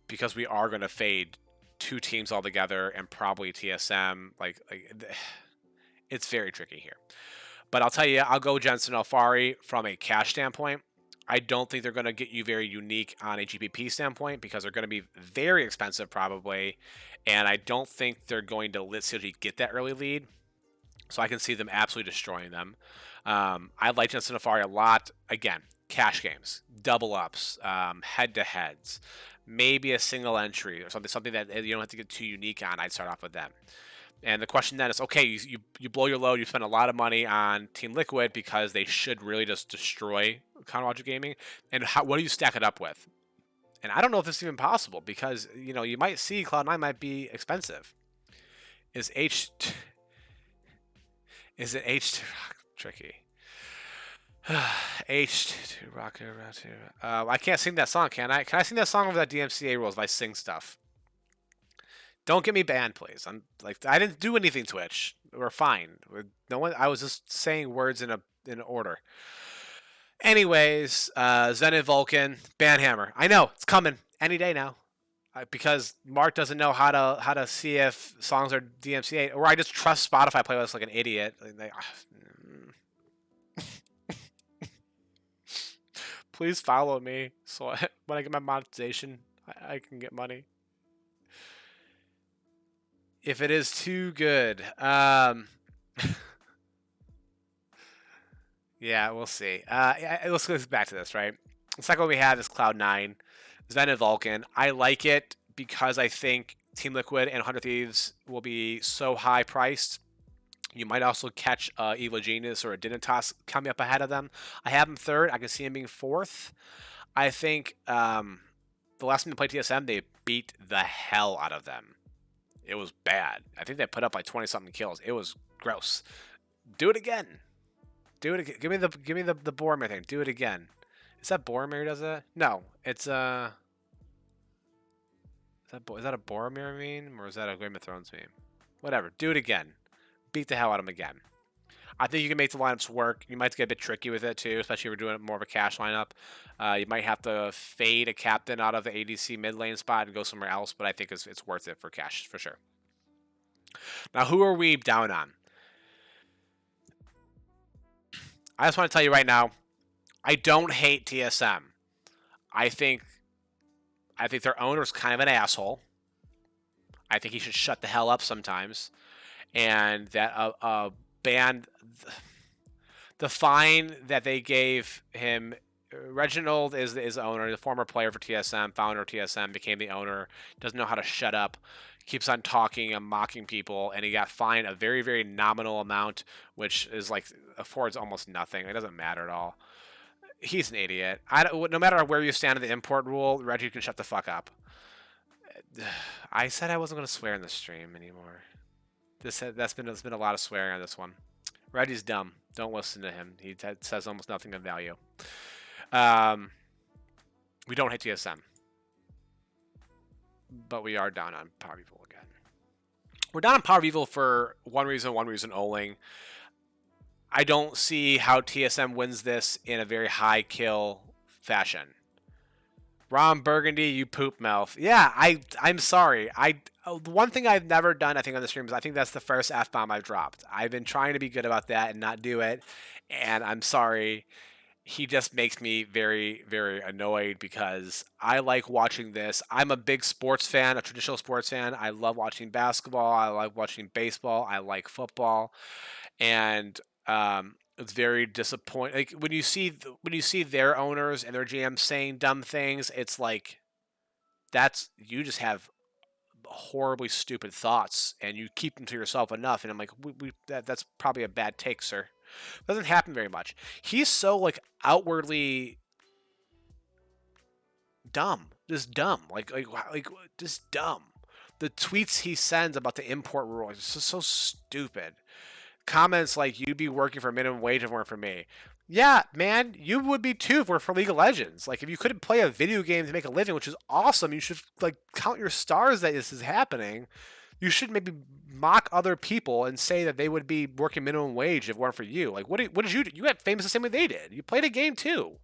because we are going to fade 2 teams altogether and probably TSM. It's very tricky here. But I'll tell you, I'll go Jensen Alfari from a cash standpoint. I don't think they're going to get you very unique on a GPP standpoint because they're going to be very expensive probably, and I don't think they're going to let CLG get that early lead. So I can see them absolutely destroying them. I like Jensen Alfari a lot. Again, cash games, double ups, head-to-heads, maybe a single entry or something that you don't have to get too unique on. I'd start off with them. And the question then is, okay, you blow your load, you spend a lot of money on Team Liquid because they should really just destroy Counter Logic Gaming. And what do you stack it up with? And I don't know if this is even possible because, you might see Cloud9 might be expensive. Is it H2 tricky? H2 Rocket. I can't sing that song, can I? Can I sing that song over that DMCA rules if I sing stuff? Don't get me banned, please. I didn't do anything, Twitch. We're fine. No one. I was just saying words in order. Anyways, Zenith Vulcan, Banhammer. I know it's coming any day now, because Mark doesn't know how to see if songs are DMCA, or I just trust Spotify playlists like an idiot. Please follow me so when I get my monetization, I can get money. If it is too good, yeah, we'll see. Let's go back to this, right? The second one we have is Cloud9, Zenith Vulcan. I like it because I think Team Liquid and 100 Thieves will be so high priced. You might also catch Evil Genius or a Dignitas coming up ahead of them. I have him third. I can see him being fourth. I think the last time they played TSM, they beat the hell out of them. It was bad. I think they put up like 20-something kills. It was gross. Do it again. Do it again. Give me the Boromir thing. Do it again. Is that Boromir who does that? No, it's is that a Boromir meme or is that a Game of Thrones meme? Whatever. Do it again. Beat the hell out of him again. I think you can make the lineups work. You might get a bit tricky with it too, especially if you're doing more of a cash lineup. You might have to fade a captain out of the ADC mid lane spot and go somewhere else, but I think it's worth it for cash for sure. Now, who are we down on? I just want to tell you right now, I don't hate TSM. I think their owner's kind of an asshole. I think he should shut the hell up sometimes. And that banned the fine that they gave him. Reginald is the owner, the former player for TSM, founder of TSM, became the owner, doesn't know how to shut up, keeps on talking and mocking people, and he got fined a very, very nominal amount, which is affords almost nothing. It doesn't matter at all. He's an idiot. No matter where you stand in the import rule, Reggie can shut the fuck up. I said I wasn't going to swear in the stream anymore. That's been a lot of swearing on this one. Reggie's dumb. Don't listen to him. He says almost nothing of value. We don't hit TSM, but we are down on Power Evil again. We're down on Power Evil for one reason only. I don't see how TSM wins this in a very high kill fashion. Ron Burgundy, you poop mouth. Yeah, I'm sorry. The one thing I've never done, I think, on the stream is I think that's the first F bomb I've dropped. I've been trying to be good about that and not do it, and I'm sorry. He just makes me very, very annoyed because I like watching this. I'm a big sports fan, a traditional sports fan. I love watching basketball. I like watching baseball. I like football, and it's very disappointing. Like when you see their owners and their GMs saying dumb things, it's like that's you just have horribly stupid thoughts and you keep them to yourself enough. And I'm like, that's probably a bad take, sir. Doesn't happen very much. He's so like outwardly dumb, just dumb, like just dumb. The tweets he sends about the import rule is just so stupid. Comments like "you'd be working for minimum wage if it weren't for me." Yeah, man, you would be too if it were for League of Legends. Like if you couldn't play a video game to make a living, which is awesome, you should like count your stars that this is happening. You should maybe mock other people and say that they would be working minimum wage if it weren't for you. Like, what did you do? You got famous the same way they did. You played a game too.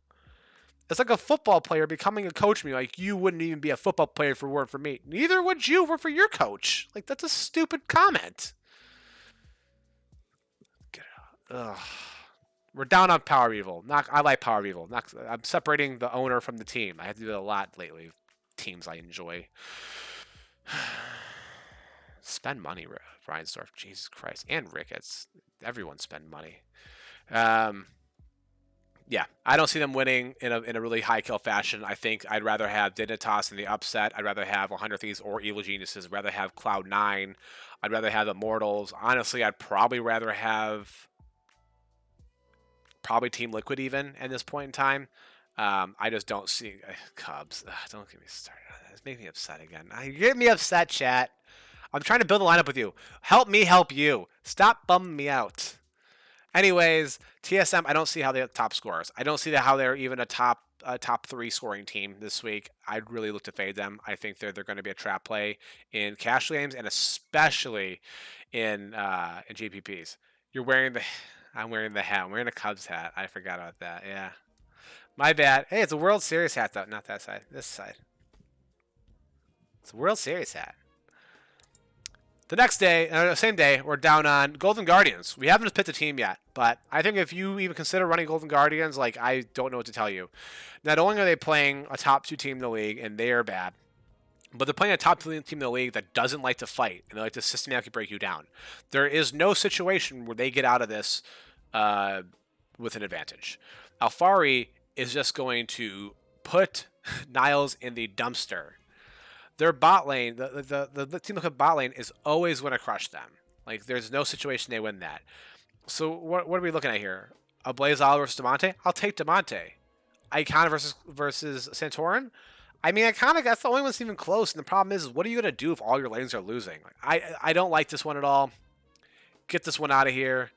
It's like a football player becoming a coach. Me, like you wouldn't even be a football player if it weren't for me. Neither would you if it were for your coach. Like that's a stupid comment. Get it out. Ugh. We're down on Power Evil. I like Power Evil. I'm separating the owner from the team. I have to do that a lot lately. Teams I enjoy. Spend money, Reinsdorf. Jesus Christ. And Ricketts. Everyone spend money. Yeah, I don't see them winning in a really high kill fashion. I think I'd rather have Dignitas in the upset. I'd rather have 100 Thieves or Evil Geniuses. I'd rather have Cloud9. I'd rather have Immortals. Honestly, I'd probably rather have Team Liquid even at this point in time. I just don't see Cubs. Ugh, don't get me started on that. It's making me upset again. You get me upset, chat. I'm trying to build a lineup with you. Help me help you. Stop bumming me out. Anyways, TSM, I don't see how they're top scorers. I don't see how they're even a top 3 scoring team this week. I'd really look to fade them. I think they're going to be a trap play in cash games and especially in GPPs. You're wearing the I'm wearing the hat. I'm wearing a Cubs hat. I forgot about that. Yeah. My bad. Hey, it's a World Series hat, though. Not that side. This side. It's a World Series hat. The next day, same day, we're down on Golden Guardians. We haven't picked a team yet, but I think if you even consider running Golden Guardians, like, I don't know what to tell you. Not only are they playing a top 2 team in the league, and they are bad, but they're playing a top 2 team in the league that doesn't like to fight, and they like to systematically break you down. There is no situation where they get out of this with an advantage. Alfari is just going to put Niles in the dumpster. Their bot lane, the team looking bot lane is always going to crush them. Like, there's no situation they win that. So what are we looking at here? A Blazal versus Damonte? I'll take Damonte. Icona versus Santorin? I mean, Icona, that's the only one that's even close. And the problem is, what are you going to do if all your lanes are losing? I don't like this one at all. Get this one out of here.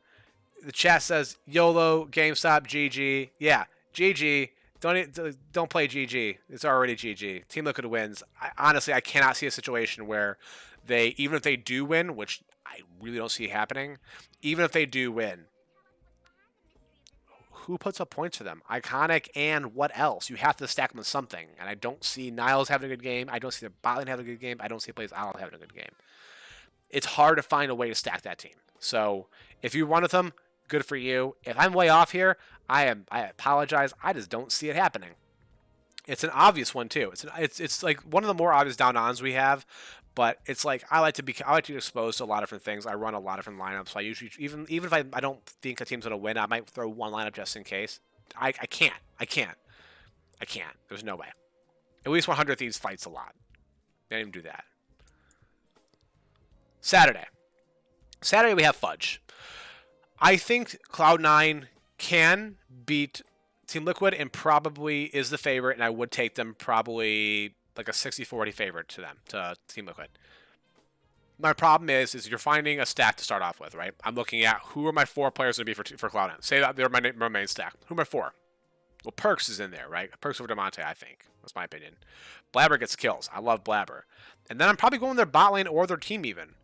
The chat says, YOLO, GameStop, GG. Yeah, GG. Don't play GG. It's already GG. Team Liquid wins. Honestly, I cannot see a situation where even if they do win, which I really don't see happening, even if they do win, who puts up points for them? Iconic and what else? You have to stack them with something. And I don't see Niles having a good game. I don't see the bot lane having a good game. I don't see Blazal having a good game. It's hard to find a way to stack that team. So if you run with them, good for you. If I'm way off here, I apologize. I just don't see it happening. It's an obvious one too. It's like one of the more obvious down-ons we have, but it's like I like to be exposed to a lot of different things. I run a lot of different lineups. So I usually even if I don't think a team's gonna win, I might throw one lineup just in case. I can't. There's no way. At least 100 Thieves fights a lot. They didn't even do that. Saturday we have Fudge. I think Cloud9 can beat Team Liquid and probably is the favorite, and I would take them probably like a 60-40 favorite to Team Liquid. My problem is you're finding a stack to start off with, right? I'm looking at who are my 4 players going to be for Cloud9. Say that they're my main stack. Who are my 4? Well, Perks is in there, right? Perks over Damonte, I think. That's my opinion. Blabber gets kills. I love Blabber. And then I'm probably going their bot lane or their team even.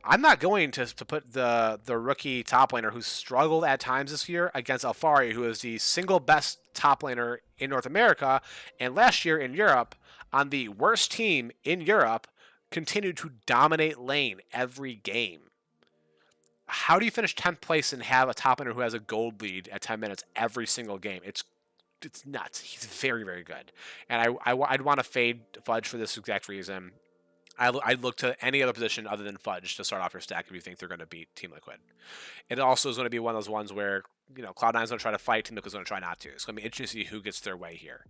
I'm not going to put the rookie top laner who struggled at times this year against Alfari, who is the single best top laner in North America, and last year in Europe, on the worst team in Europe, continued to dominate lane every game. How do you finish 10th place and have a top laner who has a gold lead at 10 minutes every single game? It's nuts. He's very, very good. And I'd want to fade Fudge for this exact reason. I'd look to any other position other than Fudge to start off your stack if you think they're going to beat Team Liquid. It also is going to be one of those ones where, Cloud9's going to try to fight, Team Liquid's going to try not to. It's going to be interesting to see who gets their way here.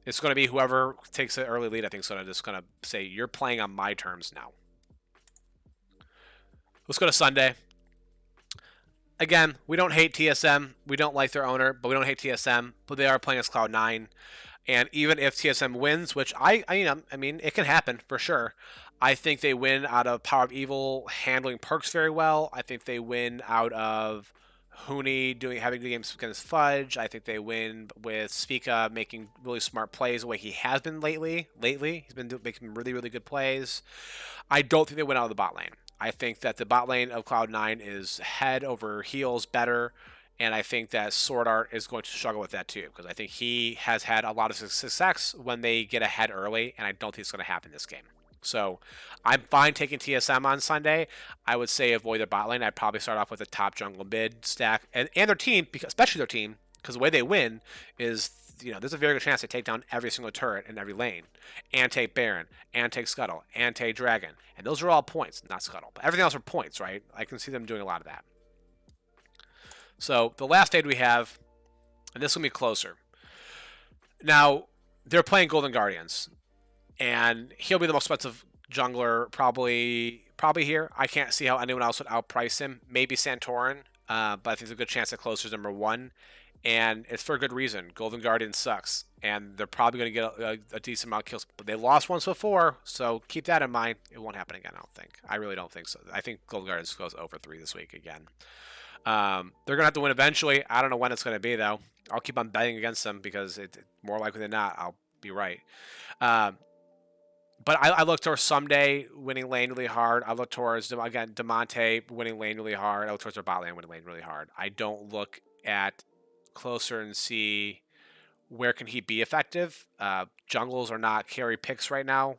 It's going to be whoever takes the early lead, I think, is going to say, you're playing on my terms now. Let's go to Sunday. Again, we don't hate TSM. We don't like their owner, but we don't hate TSM. But they are playing as Cloud9. And even if TSM wins, which I mean, it can happen for sure. I think they win out of Power of Evil handling perks very well. I think they win out of Huni having the games against Fudge. I think they win with Spica making really smart plays the way he has been lately. He's been making really, really good plays. I don't think they win out of the bot lane. I think that the bot lane of Cloud9 is head over heels better. And I think that Sword Art is going to struggle with that too, because I think he has had a lot of success when they get ahead early, and I don't think it's going to happen this game. So I'm fine taking TSM on Sunday. I would say avoid their bot lane. I'd probably start off with a top jungle mid stack, and their team, especially their team, because the way they win is, there's a very good chance they take down every single turret in every lane, and take Baron, and take Scuttle, and take Dragon. And those are all points, not Scuttle. But everything else are points, right? I can see them doing a lot of that. So the last fade we have, and this will be closer. Now, they're playing Golden Guardians, and he'll be the most expensive jungler probably here. I can't see how anyone else would outprice him. Maybe Santorin, but I think there's a good chance that Closer's #1, and it's for a good reason. Golden Guardian sucks, and they're probably going to get a decent amount of kills. But they lost once before, so keep that in mind. It won't happen again, I don't think. I really don't think so. I think Golden Guardians goes over 3 this week again. They're going to have to win eventually. I don't know when it's going to be, though. I'll keep on betting against them because more likely than not, I'll be right. But I look towards someday winning lane really hard. I look towards, again, Demonte winning lane really hard. I look towards their bot lane winning lane really hard. I don't look at Closer and see where can he be effective. Jungles are not carry picks right now,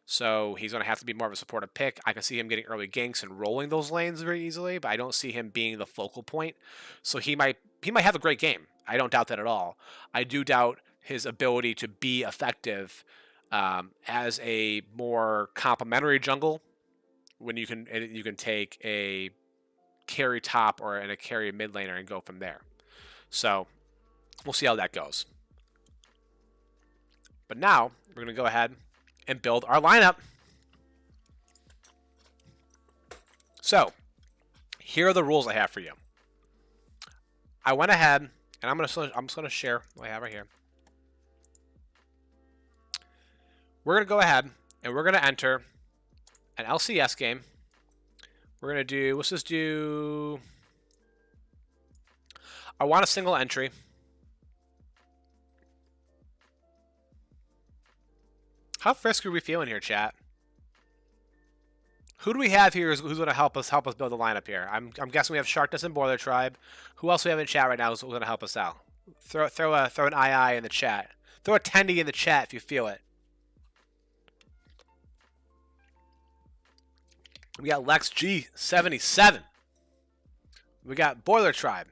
so he's going to have to be more of a supportive pick. I can see him getting early ganks and rolling those lanes very easily, but I don't see him being the focal point. So he might have a great game. I don't doubt that at all. I do doubt his ability to be effective as a more complementary jungle when you can take a carry top or a carry mid laner and go from there. So we'll see how that goes. But now we're going to go ahead and build our lineup. So here are the rules I have for you. I went ahead and I'm just going to share what I have right here. We're going to go ahead and we're going to enter an LCS game. We're going to do, let's just do, I want a single entry. How frisky are we feeling here, chat? Who do we have here who's going to help us build the lineup here? I'm guessing we have Sharkness and Boiler Tribe. Who else we have in chat right now who's going to help us out? Throw an II in the chat. Throw a tendy in the chat if you feel it. We got Lex G77. We got Boiler Tribe.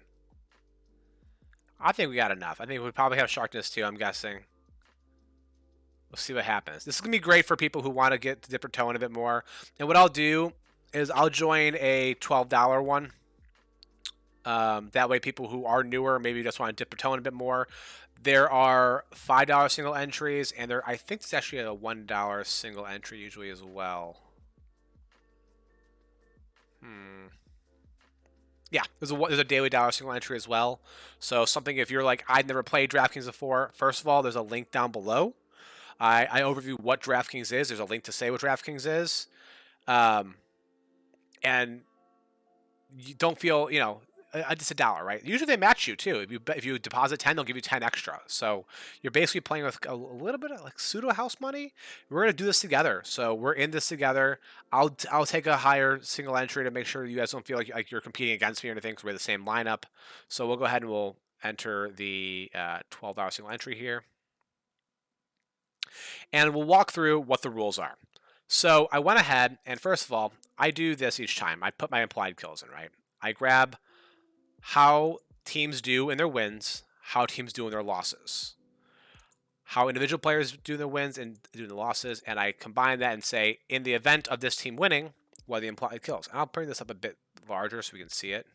I think we got enough. I think we probably have Sharkness too, I'm guessing. We'll see what happens. This is going to be great for people who want to get to dip their toe in a bit more. And what I'll do is I'll join a $12 one. That way people who are newer maybe just want to dip their toe in a bit more. There are $5 single entries, and I think it's actually a $1 single entry usually as well. Yeah, there's a daily dollar single entry as well. So something if you're like, I've never played DraftKings before, first of all, there's a link down below. I overview what DraftKings is. There's a link to say what DraftKings is. And you don't feel, just $1, right? Usually they match you too. If you deposit 10, they'll give you 10 extra. So you're basically playing with a little bit of like pseudo house money. We're gonna do this together. So we're in this together. I'll take a higher single entry to make sure you guys don't feel like you're competing against me or anything, because we're the same lineup. So we'll go ahead and we'll enter the $12 single entry here, and we'll walk through what the rules are. So I went ahead and first of all, I do this each time. I put my implied kills in, right? I grab how teams do in their wins, how teams do in their losses, how individual players do their wins and do the losses, and I combine that and say, in the event of this team winning, what are the implied kills? And I'll bring this up a bit larger so we can see it.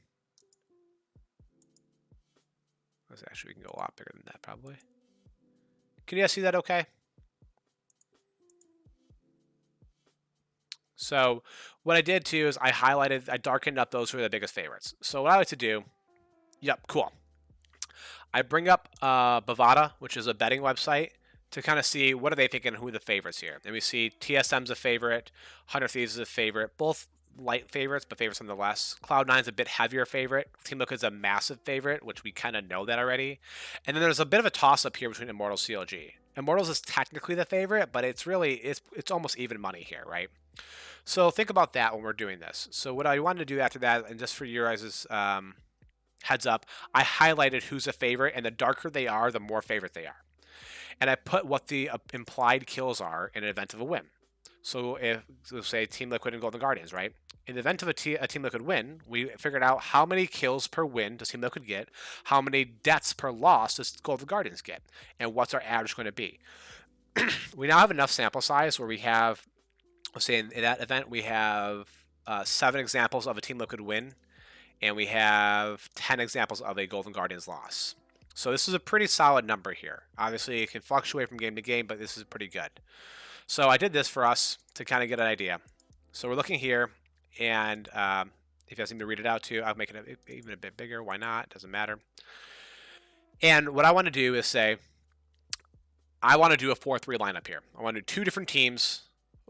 Actually, we can go a lot bigger than that, probably. Can you guys see that okay? So what I did too is I darkened up those who are the biggest favorites. So what I like to do, yep, cool. I bring up Bovada, which is a betting website, to kind of see what are they thinking, who are the favorites here. And we see TSM's a favorite, 100 Thieves is a favorite, both light favorites, but favorites nonetheless. Cloud9's a bit heavier favorite. Team Liquid's a massive favorite, which we kind of know that already. And then there's a bit of a toss-up here between Immortals and CLG. Immortals is technically the favorite, but it's almost even money here, right? So think about that when we're doing this. So what I wanted to do after that, and just for your guys' heads up, I highlighted who's a favorite, and the darker they are, the more favorite they are. And I put what the implied kills are in an event of a win. So if, say, Team Liquid and Golden Guardians, right? In the event of a Team Liquid win, we figured out how many kills per win does Team Liquid get, how many deaths per loss does Golden Guardians get, and what's our average going to be. We now have enough sample size where we have, let's say in that event, we have 7 examples of a Team Liquid win, and we have 10 examples of a Golden Guardians loss. So this is a pretty solid number here. Obviously, it can fluctuate from game to game, but this is pretty good. So I did this for us to kind of get an idea. So we're looking here, and if you guys need me to read it out too, I'll make it even a bit bigger. Why not? Doesn't matter. And what I want to do is say, I want to do a 4-3 lineup here. I want to do 2 different teams,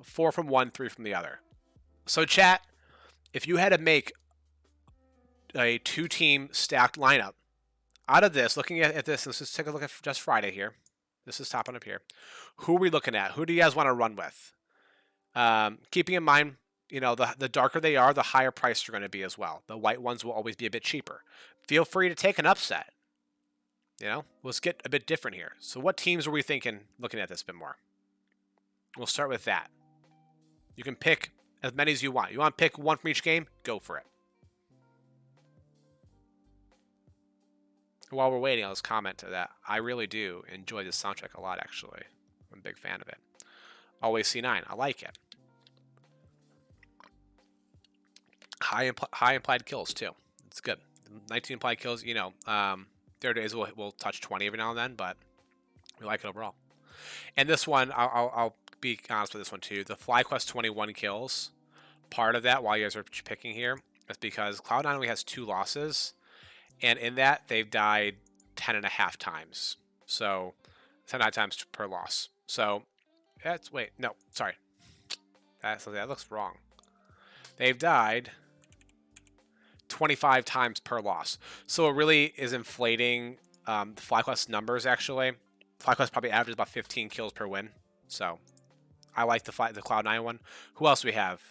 4 from one, 3 from the other. So chat, if you had to make a 2-team stacked lineup out of this, looking at this, let's just take a look at just Friday here. This is top one up here. Who are we looking at? Who do you guys want to run with? Keeping in mind, you know, the darker they are, the higher price they're going to be as well. The white ones will always be a bit cheaper. Feel free to take an upset. You know, let's get a bit different here. So what teams are we thinking looking at this a bit more? We'll start with that. You can pick as many as you want. You want to pick one from each game? Go for it. While we're waiting, I'll just comment to that. I really do enjoy this soundtrack a lot, actually. I'm a big fan of it. Always C9. I like it. High implied kills, too. It's good. 19 implied kills, you know. There days we'll touch 20 every now and then, but we like it overall. And this one, I'll be honest with this one, too. The FlyQuest 21 kills, part of that, while you guys are picking here, is because Cloud9 only has 2 losses. And in that, they've died 10.5 times. So, 10.5 times per loss. So, that's, wait, no, sorry. That looks wrong. They've died 25 times per loss. So, it really is inflating the FlyQuest numbers, actually. FlyQuest probably averages about 15 kills per win. So, I like the Cloud9 one. Who else we have?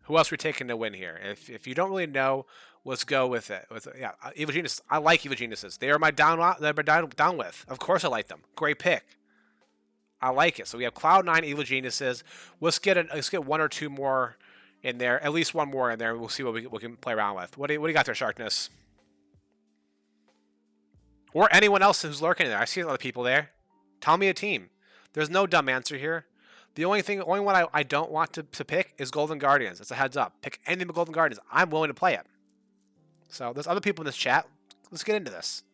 Who else we're taking to win here? If you don't really know, let's go with it. Yeah, Evil Geniuses. I like Evil Geniuses. They are my down with. Of course I like them. Great pick. I like it. So we have Cloud9, Evil Geniuses. Let's get 1 or 2 more in there. At least 1 more in there. We'll see what we can play around with. What do you got there, Sharkness? Or anyone else who's lurking in there. I see a lot of people there. Tell me a team. There's no dumb answer here. The only one I don't want to pick is Golden Guardians. It's a heads up. Pick anything but Golden Guardians. I'm willing to play it. So there's other people in this chat. Let's get into this.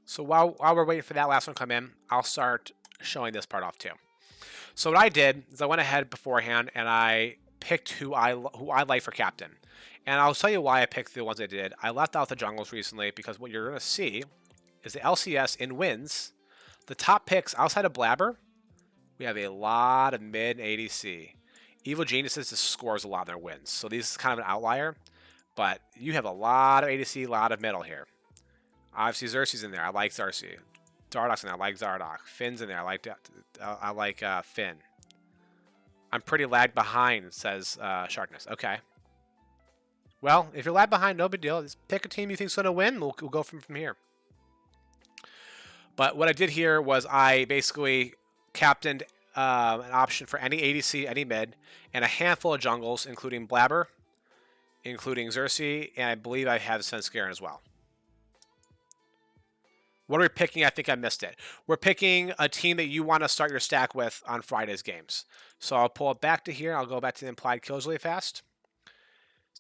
So while we're waiting for that last one to come in, I'll start showing this part off too. So what I did is I went ahead beforehand and I picked who I like for captain. And I'll tell you why I picked the ones I did. I left out the jungles recently because what you're going to see is the LCS in wins. The top picks outside of Blabber, we have a lot of mid ADC. Evil Geniuses just scores a lot of their wins. So this is kind of an outlier. But you have a lot of ADC, a lot of middle here. Obviously, Xerxes in there. I like Xerxes. Zardok's in there. I like Zardock. Finn's in there. I like Finn. I'm pretty lagged behind, says Sharpness. Okay. Well, if you're lagged behind, no big deal. Just pick a team you think's going to win. We'll go from here. But what I did here was I basically captained an option for any ADC, any mid, and a handful of jungles, including Blabber, including Xerxes, and I believe I have Svenskeren as well. What are we picking? I think I missed it. We're picking a team that you want to start your stack with on Friday's games. So I'll pull it back to here. I'll go back to the implied kills really fast.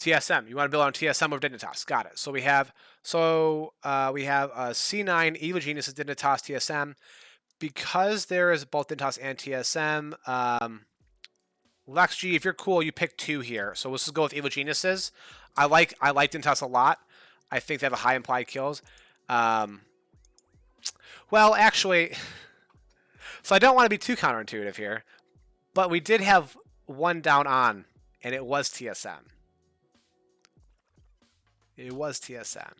TSM. You want to build on TSM with Dignitas. Got it. So we have C9 Evil Geniuses Dignitas TSM. Because there is both Dignitas and TSM, Lex G, if you're cool, you pick 2 here. So let's just go with Evil Geniuses. I like Dignitas a lot. I think they have a high implied kills. Well, actually, so I don't want to be too counterintuitive here, but we did have one down on, and it was TSM. It was TSM.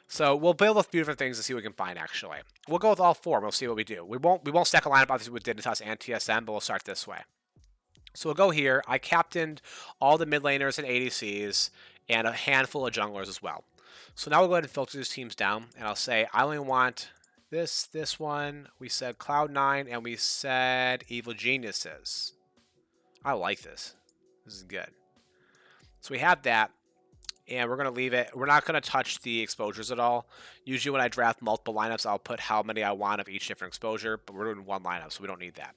So we'll build with different things to see what we can find, actually. We'll go with all 4, and we'll see what we do. We won't stack a lineup, obviously, with Dignitas and TSM, but we'll start this way. So we'll go here. I captained all the mid laners and ADCs, and a handful of junglers as well. So now we'll go ahead and filter these teams down, and I'll say I only want this one. We said Cloud9, and we said Evil Geniuses. I like this. This is good. So we have that. And we're going to leave it. We're not going to touch the exposures at all. Usually when I draft multiple lineups, I'll put how many I want of each different exposure, but we're doing one lineup, so we don't need that.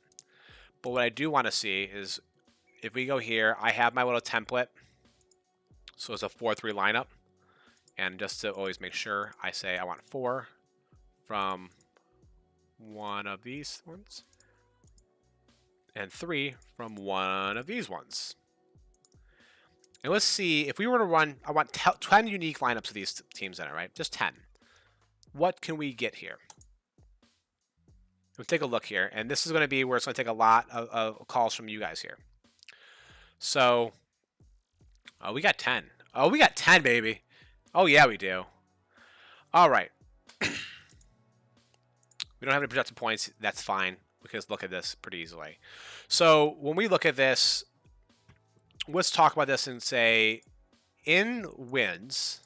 But what I do want to see is if we go here, I have my little template. So it's a 4-3 lineup. And just to always make sure, I say I want 4 from one of these ones. And 3 from one of these ones. And let's see, if we were to run, I want 10 unique lineups of these teams in it, right? Just 10. What can we get here? We'll take a look here. And this is going to be where it's going to take a lot of calls from you guys here. So, oh, we got 10. Oh, we got 10, baby. Oh, yeah, we do. All right. We don't have any projected points. That's fine. We can just look at this pretty easily. So, when we look at this, let's talk about this and say, in wins,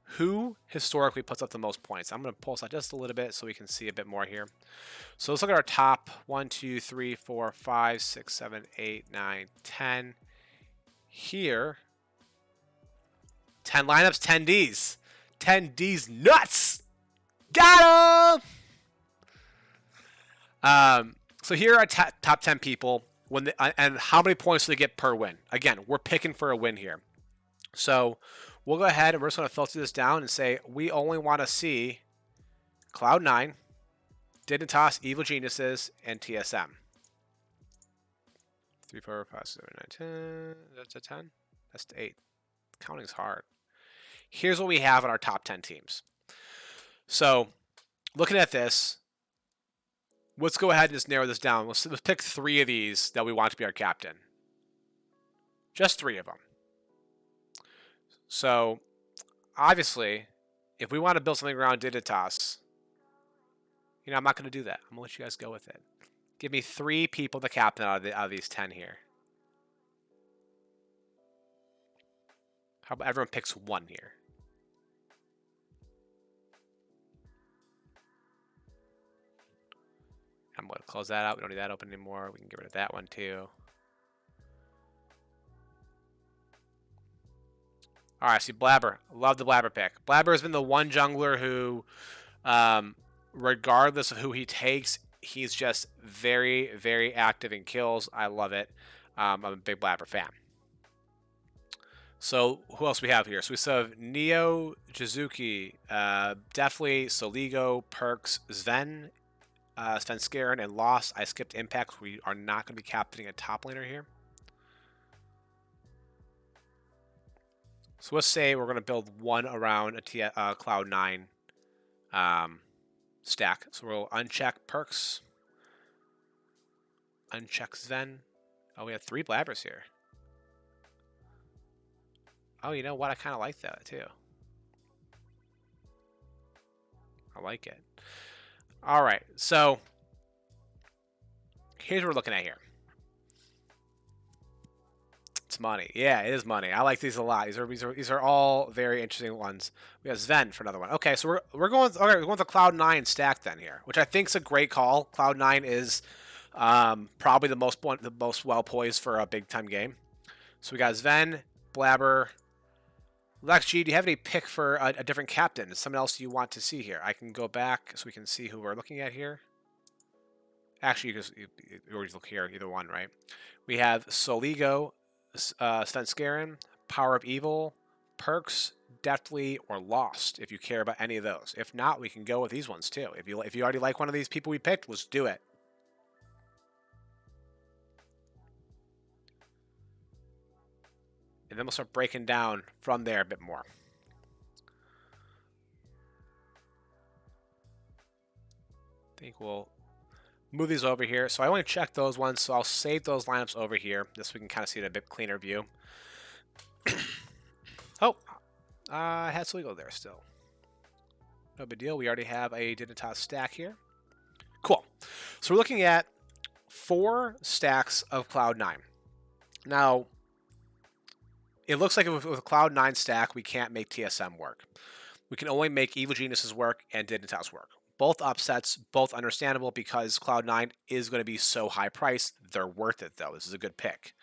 who historically puts up the most points? I'm going to pulse out just a little bit so we can see a bit more here. So let's look at our top 1, 2, 3, 4, 5, 6, 7, 8, 9, 10. Here, 10 lineups, 10 Ds. 10 Ds nuts! Got 'em! So here are top 10 people. And how many points do they get per win? Again, we're picking for a win here. So we'll go ahead and we're just going to filter this down and say we only want to see Cloud9, Dignitas, Evil Geniuses, and TSM. 3, 4, 5, 6, 7, 8, 10. That's a 10? That's 8. Counting's hard. Here's what we have in our top 10 teams. So looking at this, let's go ahead and just narrow this down. Let's pick 3 of these that we want to be our captain. Just 3 of them. So, obviously, if we want to build something around Dignitas, I'm not going to do that. I'm going to let you guys go with it. Give me 3 people to captain out of these 10 here. How about everyone picks 1 here? I'm going to close that out. We don't need that open anymore. We can get rid of that one too. All right, see Blabber. Love the Blabber pick. Blabber has been the one jungler who, regardless of who he takes, he's just very, very active in kills. I love it. I'm a big Blabber fan. So who else we have here? So we still have Neo, Jizuki, definitely Soligo, Perks, Svenskeren, and Lost. I skipped Impact. We are not going to be captaining a top laner here. So let's say we're going to build one around a Cloud9 stack. So we'll uncheck Perks. Uncheck Sven. Oh, we have 3 Blabbers here. Oh, you know what? I kind of like that too. I like it. All right, so here's what we're looking at here. It's money. Yeah, it is money. I like these a lot. These are all very interesting ones. We have Sven for another one. Okay, so we're going. Okay, we're going with the Cloud9 stack then here, which I think is a great call. Cloud9 is probably the most well poised for a big time game. So we got Sven, Blabber, Lex G. Do you have any pick for a different captain? Someone else you want to see here? I can go back so we can see who we're looking at here. Actually, you always look here, either one, right? We have Soligo, Svenskeren, Power of Evil, Perks, Deathly, or Lost, if you care about any of those. If not, we can go with these ones too. If you already like one of these people we picked, let's do it. And then we'll start breaking down from there a bit more. I think we'll move these over here. So I only checked those ones, so I'll save those lineups over here. This we can kind of see it in a bit cleaner view. Oh, I had Soligo there still. No big deal. We already have a Dignitas stack here. Cool. So we're looking at 4 stacks of Cloud9. Now, it looks like with a Cloud9 stack, we can't make TSM work. We can only make Evil Geniuses work and Dignitas work. Both upsets, both understandable because Cloud9 is going to be so high priced. They're worth it, though. This is a good pick.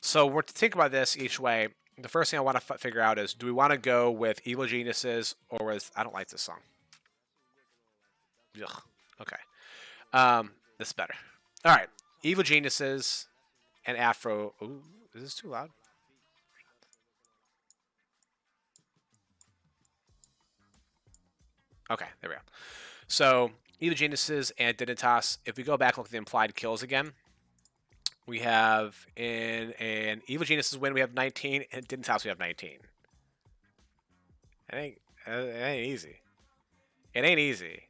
So we're to think about this each way. The first thing I want to figure out is, do we want to go with Evil Geniuses or with... I don't like this song. Ugh. Okay. This is better. All right. Evil Geniuses and Afro... Ooh, is this too loud? Okay, there we go. So, Evil Geniuses and Dignitas. If we go back and look at the implied kills again, we have in an Evil Geniuses win, we have 19, and Dignitas we have 19. It ain't easy. It ain't easy.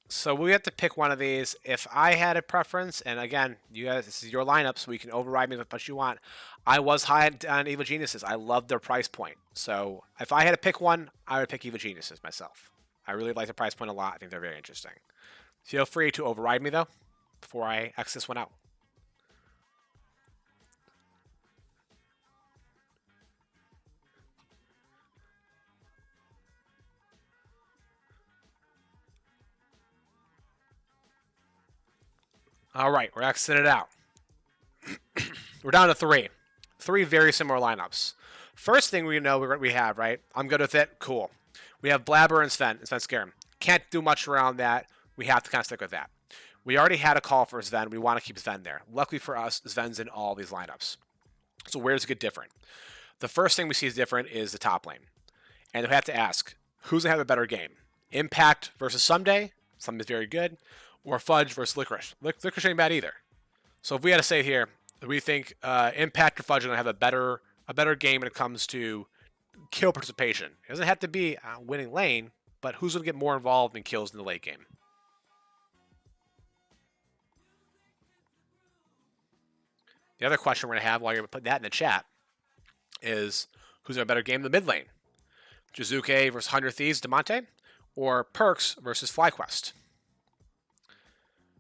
So we have to pick one of these. If I had a preference, and again, you guys, this is your lineup, so you can override me with what you want. I was high on Evil Geniuses. I love their price point. So if I had to pick one, I would pick Evil Geniuses myself. I really like the price point a lot. I think they're very interesting. Feel free to override me, though, before I X this one out. All right, we're Xing it out. We're down to 3. 3 very similar lineups. First thing we know we have, right? I'm good with it. Cool. We have Blabber and Svenskeren. Can't do much around that. We have to kind of stick with that. We already had a call for Sven. We want to keep Sven there. Luckily for us, Sven's in all these lineups. So where does it get different? The first thing we see is different is the top lane. And we have to ask, who's going to have a better game? Impact versus Someday. Something's very good. Or Fudge versus Licorice. Licorice ain't bad either. So if we had to say here, we think Impact or Fudge are going to have a better game when it comes to kill participation. It doesn't have to be a winning lane, but who's going to get more involved in kills in the late game? The other question we're going to have while you're putting that in the chat is, who's got a better game in the mid lane? Jizuke versus 100 Thieves, Demonte? Or Perks versus FlyQuest?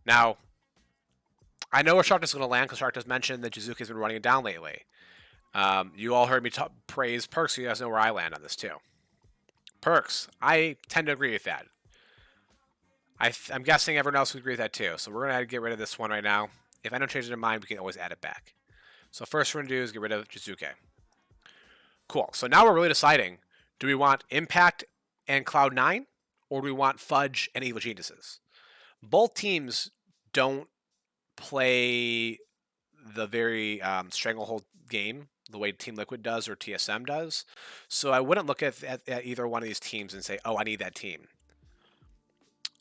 Now, I know where Shark is going to land because Shark has mentioned that Jizuke's been running it down lately. You all heard me praise Perks, so you guys know where I land on this too. Perks, I tend to agree with that. I'm guessing everyone else would agree with that too. So we're going to get rid of this one right now. If I don't change their mind, we can always add it back. So first we're going to do is get rid of Jizuke. Cool. So now we're really deciding, do we want Impact and Cloud9, or do we want Fudge and Evil Geniuses? Both teams don't play the very stranglehold game the way Team Liquid does or TSM does. So I wouldn't look at either one of these teams and say, oh, I need that team.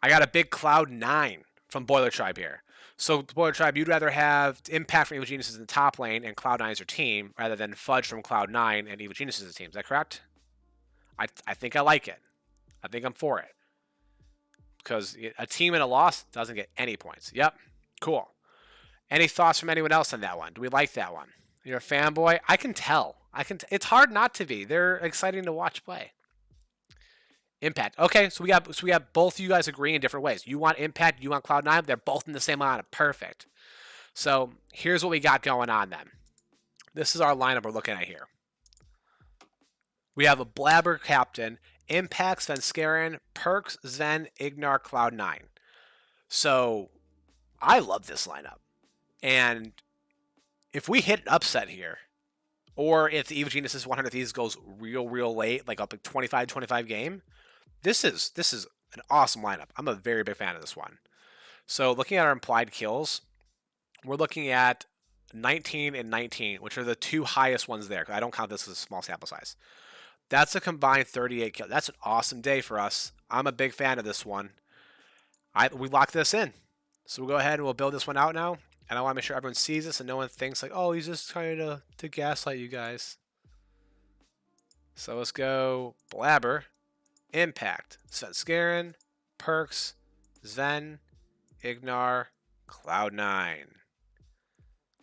I got a big Cloud9 from Boiler Tribe here. So Boiler Tribe, you'd rather have Impact from Evil Geniuses in the top lane and Cloud9 as your team rather than Fudge from Cloud9 and Evil Geniuses as a team. Is that correct? I think I like it. I think I'm for it. Because a team in a loss doesn't get any points. Yep. Cool. Any thoughts from anyone else on that one? Do we like that one? You're a fanboy. I can tell. It's hard not to be. They're exciting to watch play. Impact. Okay, so we got both of you guys agreeing in different ways. You want Impact, you want Cloud9. They're both in the same lineup. Perfect. So here's what we got going on then. This is our lineup we're looking at here. We have a Blabber captain, Impact, Svenskeren, Perks, Zen, Ignar, Cloud9. So I love this lineup. And if we hit an upset here, or if the Eve of Genius 100 Thieves goes real late, like up like 25-25 game, this is an awesome lineup. I'm a very big fan of this one. So looking at our implied kills, we're looking at 19 and 19, which are the two highest ones there. I don't count this as a small sample size. That's a combined 38 kills. That's an awesome day for us. I'm a big fan of this one. We lock this in. So we'll go ahead and we'll build this one out now. And I want to make sure everyone sees this and no one thinks like, oh, he's just trying to gaslight you guys. So let's go Blabber, Impact, Svenskeren, Perks, Zen, Ignar, Cloud9.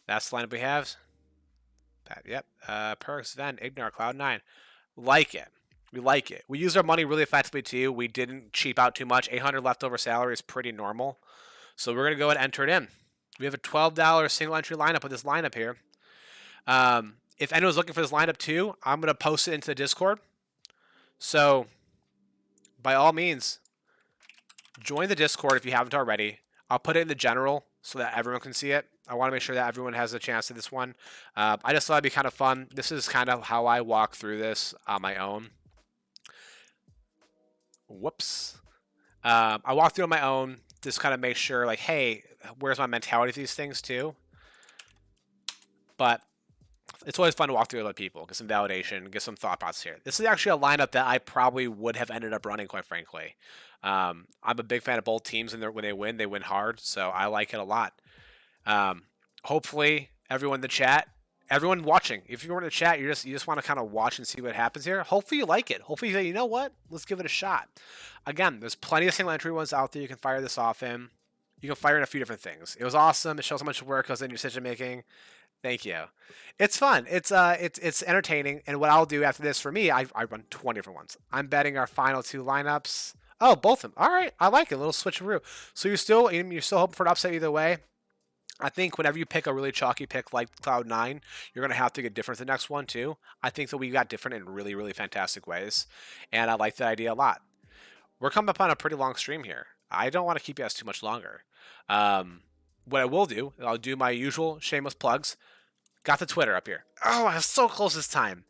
That's the lineup we have. Yep. Perks, Zen, Ignar, Cloud9. Like it. We like it. We used our money really effectively too. We didn't cheap out too much. 800 leftover salary is pretty normal. So we're going to go ahead and enter it in. We have a $12 single entry lineup with this lineup here. If anyone's looking for this lineup too, I'm going to post it into the Discord. So by all means, join the Discord if you haven't already. I'll put it in the general so that everyone can see it. I want to make sure that everyone has a chance to this one. I just thought it'd be kind of fun. This is kind of how I walk through this on my own. Whoops. I walk through on my own. Just kind of make sure, like, hey, where's my mentality of these things too? But it's always fun to walk through with other people, get some validation, get some thought process here. This is actually a lineup that I probably would have ended up running, quite frankly. I'm a big fan of both teams, and when they win hard, so I like it a lot. Hopefully, everyone in the chat, everyone watching, if you're in the chat, you just want to kind of watch and see what happens here. Hopefully, you like it. Hopefully, you say, you know what, let's give it a shot. Again, there's plenty of single entry ones out there. You can fire this off in. You can fire in a few different things. It was awesome. It shows how much work goes in your decision making. Thank you. It's fun. It's entertaining. And what I'll do after this, for me, I run 20 different ones. I'm betting our final two lineups. Oh, both of them. All right, I like it. A little switcheroo. So you're still hoping for an upset either way. I think whenever you pick a really chalky pick like Cloud9, you're going to have to get different the next one too. I think that we got different in really fantastic ways, and I like that idea a lot. We're coming up on a pretty long stream here. I don't want to keep you guys too much longer. What I will do, I'll do my usual shameless plugs. Got the Twitter up here. Oh, I was so close this time.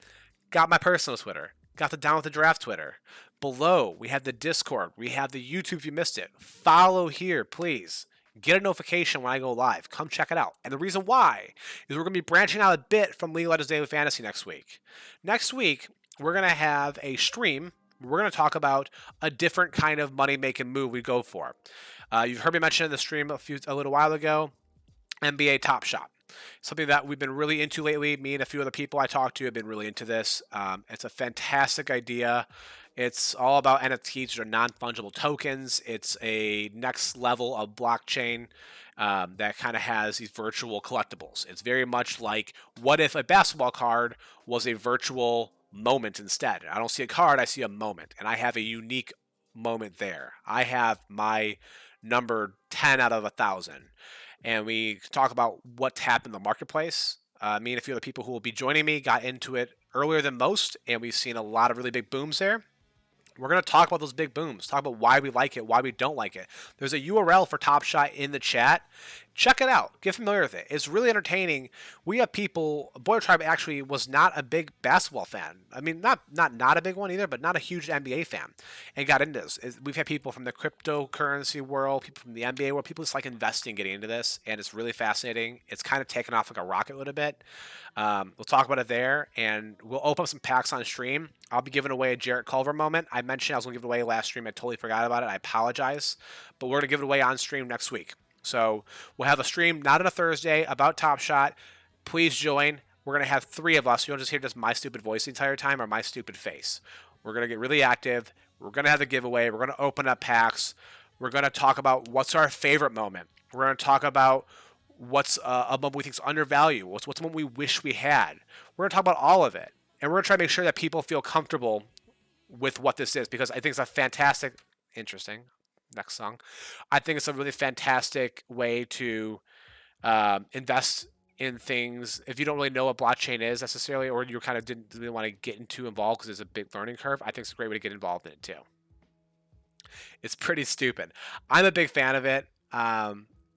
Got my personal Twitter. Got the Down with the Draft Twitter. Below, we have the Discord. We have the YouTube if you missed it. Follow here, please. Get a notification when I go live. Come check it out. And the reason why is we're going to be branching out a bit from League of Legends Daily Fantasy next week. Next week, we're going to have a stream. We're going to talk about a different kind of money-making move we go for. You've heard me mention in the stream a little while ago, NBA Top Shot. Something that we've been really into lately. Me and a few other people I talked to have been really into this. It's a fantastic idea. It's all about NFTs, which are non-fungible tokens. It's a next level of blockchain that kind of has these virtual collectibles. It's very much like, what if a basketball card was a virtual moment instead? I don't see a card, I see a moment. And I have a unique moment there. I have my number 10 out of 1,000. And we talk about what's happened in the marketplace. Me and a few other people who will be joining me got into it earlier than most, and we've seen a lot of really big booms there. We're going to talk about those big booms, talk about why we like it, why we don't like it. There's a URL for Top Shot in the chat. Check it out. Get familiar with it. It's really entertaining. We have people, Boyer Tribe actually was not a big basketball fan. I mean, not a big one either, but not a huge NBA fan, and got into this. We've had people from the cryptocurrency world, people from the NBA world, people just like investing, getting into this, and it's really fascinating. It's kind of taken off like a rocket a little bit. We'll talk about it there, and we'll open up some packs on stream. I'll be giving away a Jarrett Culver moment. I mentioned I was going to give it away last stream. I totally forgot about it. I apologize. But we're going to give it away on stream next week. So we'll have a stream, not on a Thursday, about Top Shot. Please join. We're going to have 3 of us. You don't just hear just my stupid voice the entire time or my stupid face. We're going to get really active. We're going to have the giveaway. We're going to open up packs. We're going to talk about what's our favorite moment. We're going to talk about what's a moment we think is undervalued, what's a moment we wish we had. We're going to talk about all of it. And we're going to try to make sure that people feel comfortable with what this is, because I think it's a fantastic, interesting, next song. I think it's a really fantastic way to invest in things if you don't really know what blockchain is necessarily, or you kind of didn't really want to get into involved because it's a big learning curve. I think it's a great way to get involved in it too. It's pretty stupid. I'm a big fan of it.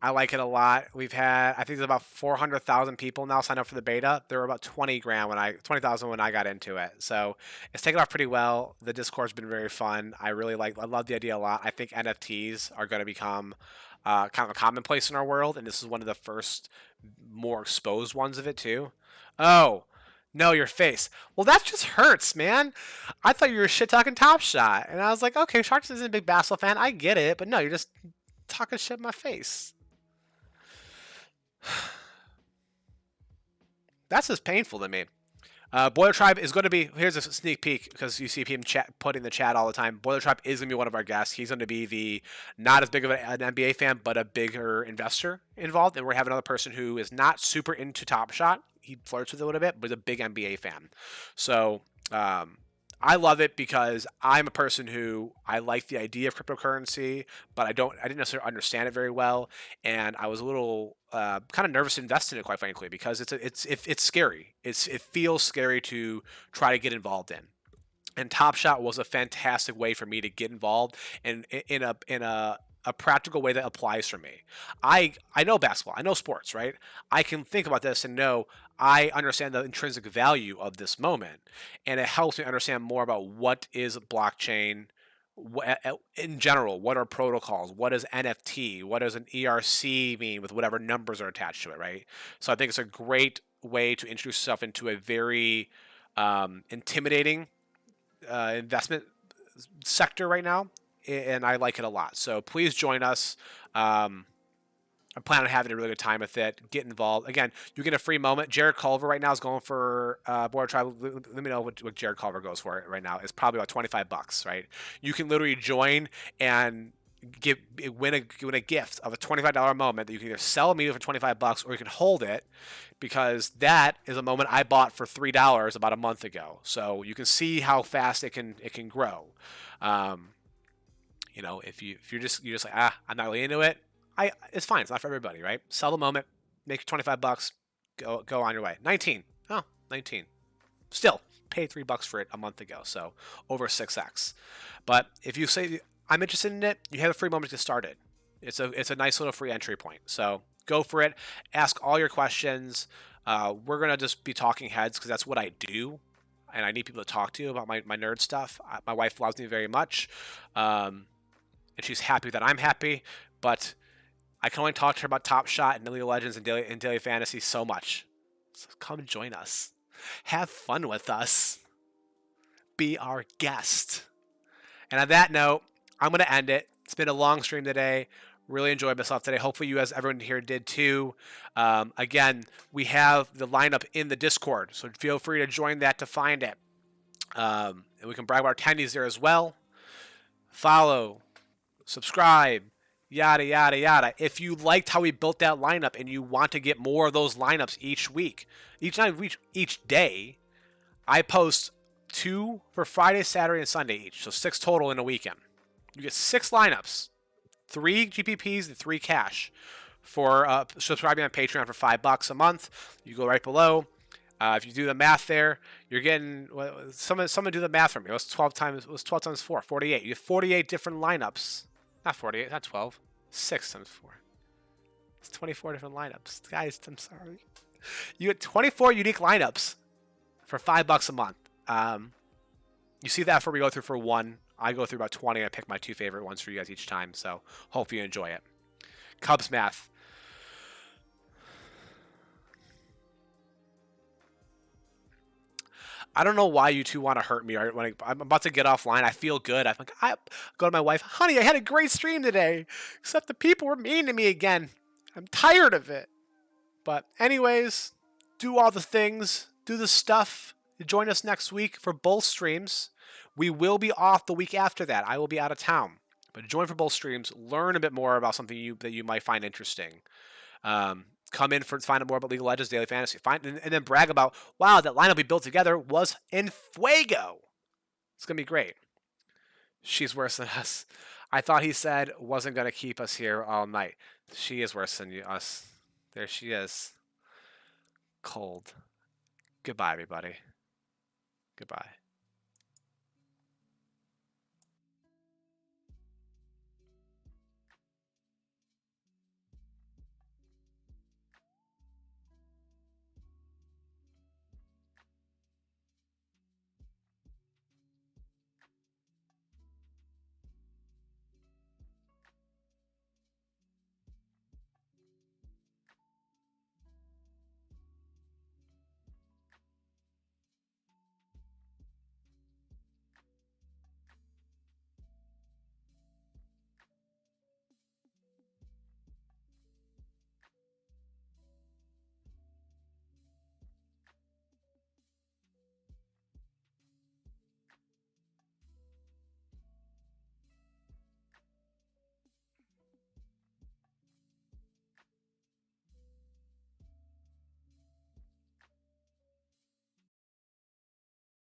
I like it a lot. We've had, I think there's about 400,000 people now sign up for the beta. There were about 20,000 when I got into it. So it's taken off pretty well. The Discord's been very fun. I love the idea a lot. I think NFTs are going to become kind of a commonplace in our world, and this is one of the first more exposed ones of it too. Oh, no, your face. Well, that just hurts, man. I thought you were shit talking Top Shot, and I was like, okay, Sharks isn't a big basketball fan. I get it, but no, you're just talking shit in my face. That's just painful to me. Boiler Tribe is going to be, here's a sneak peek because you see him put in the chat all the time. Boiler Tribe is going to be one of our guests. He's going to be the not as big of an NBA fan, but a bigger investor involved. And we're having another person who is not super into Top Shot. He flirts with it a little bit, but he's a big NBA fan. So I love it because I'm a person who I like the idea of cryptocurrency, but I didn't necessarily understand it very well, and I was a little kind of nervous to invest in it, quite frankly, because it's scary. It feels scary to try to get involved in. And Top Shot was a fantastic way for me to get involved in a practical way that applies for me. I know basketball, I know sports, right? I can think about this and know I understand the intrinsic value of this moment, and it helps me understand more about what is blockchain in general. What are protocols? What is NFT? What does an ERC mean with whatever numbers are attached to it, right? So I think it's a great way to introduce yourself into a very intimidating investment sector right now, and I like it a lot. So please join us. I plan on having a really good time with it. Get involved. Again, you get a free moment. Jared Culver right now is going for Board Tribe. Let me know what Jared Culver goes for right now. It's probably about $25, right? You can literally join and win a gift of a $25 moment that you can either sell immediately for $25 or you can hold it, because that is a moment I bought for $3 about a month ago. So you can see how fast it can grow. If you're just like, I'm not really into it, it's fine. It's not for everybody, right? Sell the moment, make $25, go on your way. 19. Oh, 19. Still, paid $3 for it a month ago, so over 6x. But if you say I'm interested in it, you have a free moment to start it. It's a nice little free entry point. So go for it. Ask all your questions. We're gonna just be talking heads because that's what I do, and I need people to talk to about my nerd stuff. My wife loves me very much, and she's happy that I'm happy, but I can only talk to her about Top Shot and League of Legends and Daily Fantasy so much. So come join us. Have fun with us. Be our guest. And on that note, I'm going to end it. It's been a long stream today. Really enjoyed myself today. Hopefully you guys, everyone here did too. Again, we have the lineup in the Discord, so feel free to join that to find it. And we can brag about our attendees there as well. Follow, subscribe, yada, yada, yada. If you liked how we built that lineup and you want to get more of those lineups each week, each day, I post 2 for Friday, Saturday, and Sunday each. So 6 total in a weekend. You get 6 lineups, 3 GPPs and 3 cash for subscribing on Patreon for $5 a month. You go right below. If you do the math there, you're getting, someone do the math for me. What's 12 times 4? 48. You have 48 different lineups. Not 48, not 12. 6 times 4. It's 24 different lineups. Guys, I'm sorry. You get 24 unique lineups for $5 a month. You see that before we go through for one. I go through about 20. I pick my 2 favorite ones for you guys each time. So hope you enjoy it. Cubs math. I don't know why you two want to hurt me. When I'm about to get offline, I feel good. I go to my wife, honey, I had a great stream today, except the people were mean to me again. I'm tired of it. But anyways, do all the things, do the stuff. Join us next week for both streams. We will be off the week after that. I will be out of town. But join for both streams. Learn a bit more about something that you might find interesting. come in for find out more about League of Legends Daily Fantasy. And then brag about, wow, that lineup we built together was in fuego. It's gonna be great. She's worse than us. I thought he said wasn't gonna keep us here all night. She is worse than us. There she is. Cold. Goodbye, everybody. Goodbye.